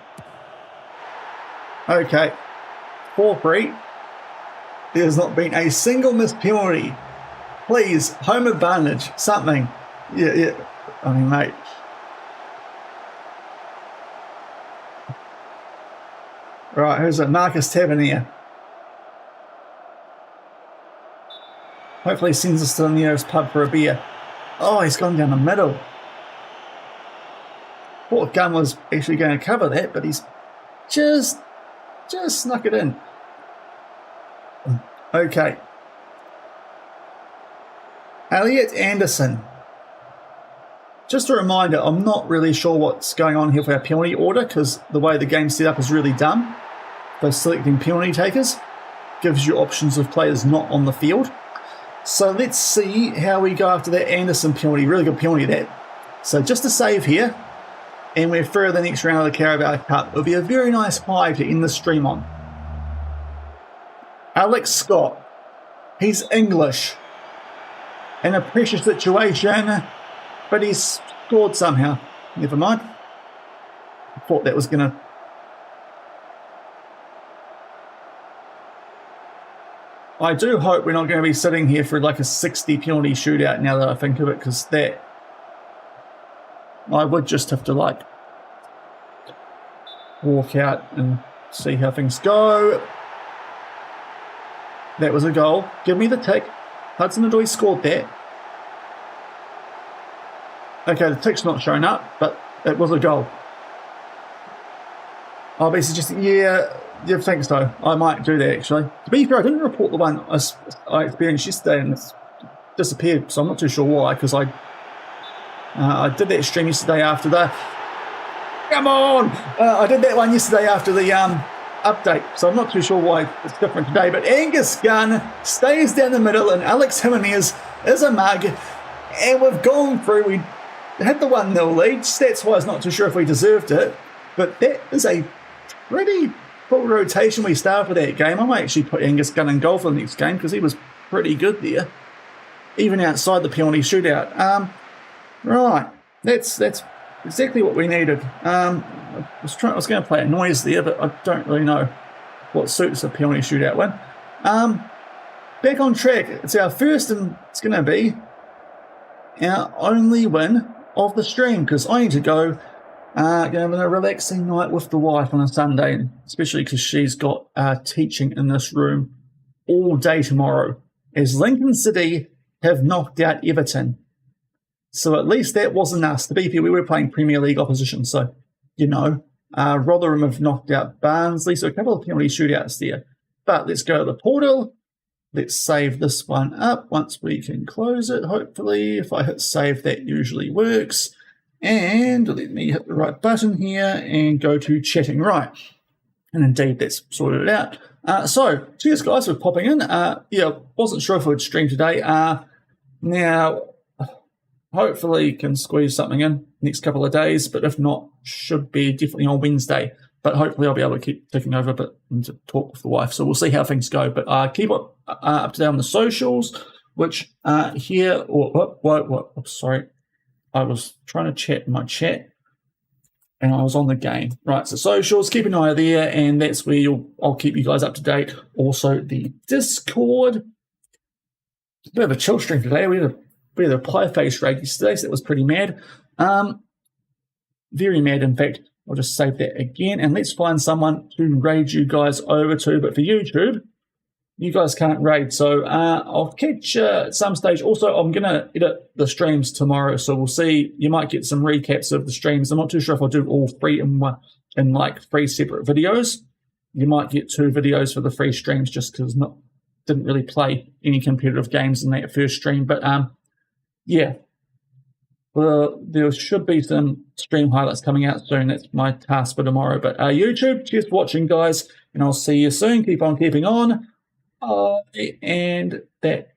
Okay, 4-3. There's not been a single missed penalty. Please, home advantage, something. Yeah. I mean, mate. Right, who's it? Marcus Tavernier. Hopefully he sends us to the nearest pub for a beer. Oh, he's gone down the middle. Thought Gunn was actually going to cover that, but he's just snuck it in. Okay. Elliot Anderson. Just a reminder, I'm not really sure what's going on here for our penalty order because the way the game's set up is really dumb. So selecting penalty takers gives you options of players not on the field. So let's see how we go after that Anderson penalty. Really good penalty, that. So just a save here, and we're through the next round of the Carabao Cup. It'll be a very nice high to end the stream on. Alex Scott. He's English. In a pressure situation, but he's scored somehow. Never mind. I thought that was going to... I do hope we're not going to be sitting here for like a 60 penalty shootout now that I think of it, because that... I would just have to like walk out and see how things go. That was a goal. Give me the tick. Hudson Odoi scored that. Okay, the tick's not showing up, but it was a goal. I'll be suggesting, yeah, you think so. I might do that, actually. To be fair, I didn't report the one I experienced yesterday, and it's disappeared, so I'm not too sure why, because I did that stream yesterday after the... Come on! I did that one yesterday after the update, so I'm not too sure why it's different today, but Angus Gunn stays down the middle, and Alex Jimenez is a mug, and we've gone through. We had the 1-0 lead. Stats-wise, not too sure if we deserved it, but that is a pretty full rotation we started for that game. I might actually put Angus Gunn in goal for the next game because he was pretty good there, even outside the penalty shootout. Right, that's exactly what we needed. I was going to play a noise there, but I don't really know what suits a penalty shootout one. Back on track. It's our first, and it's going to be our only win of the stream because I need to go. Going to have a relaxing night with the wife on a Sunday, especially because she's got teaching in this room all day tomorrow, as Lincoln City have knocked out Everton. So at least that wasn't us. To be fair, we were playing Premier League opposition, so, you know, Rotherham have knocked out Barnsley, so a couple of penalty shootouts there. But let's go to the portal. Let's save this one up once we can close it, hopefully. If I hit save, that usually works. And let me hit the right button here and go to chatting. Right. And indeed, that's sorted it out. So, cheers, guys, for popping in. Yeah, wasn't sure if we'd stream today. Now, hopefully can squeeze something in next couple of days, but if not, should be definitely on Wednesday. But hopefully I'll be able to keep ticking over a bit and to talk with the wife. So we'll see how things go. But keep up to date on the socials, which here... sorry. I was trying to chat in my chat, and I was on the game. Right, so socials, keep an eye there, and that's where I'll keep you guys up to date. Also, the Discord. A bit of a chill stream today. We had a pie face raid yesterday, so that was pretty mad. Very mad, in fact. I'll just save that again, and let's find someone to raid you guys over to. But for YouTube, you guys can't raid, so I'll catch at some stage. Also, I'm going to edit the streams tomorrow, so we'll see. You might get some recaps of the streams. I'm not too sure if I'll do all three in like 3 separate videos. You might get 2 videos for the free streams just because didn't really play any competitive games in that first stream. But yeah, well, there should be some stream highlights coming out soon. That's my task for tomorrow. But YouTube, cheers for watching, guys, and I'll see you soon. Keep on keeping on. And that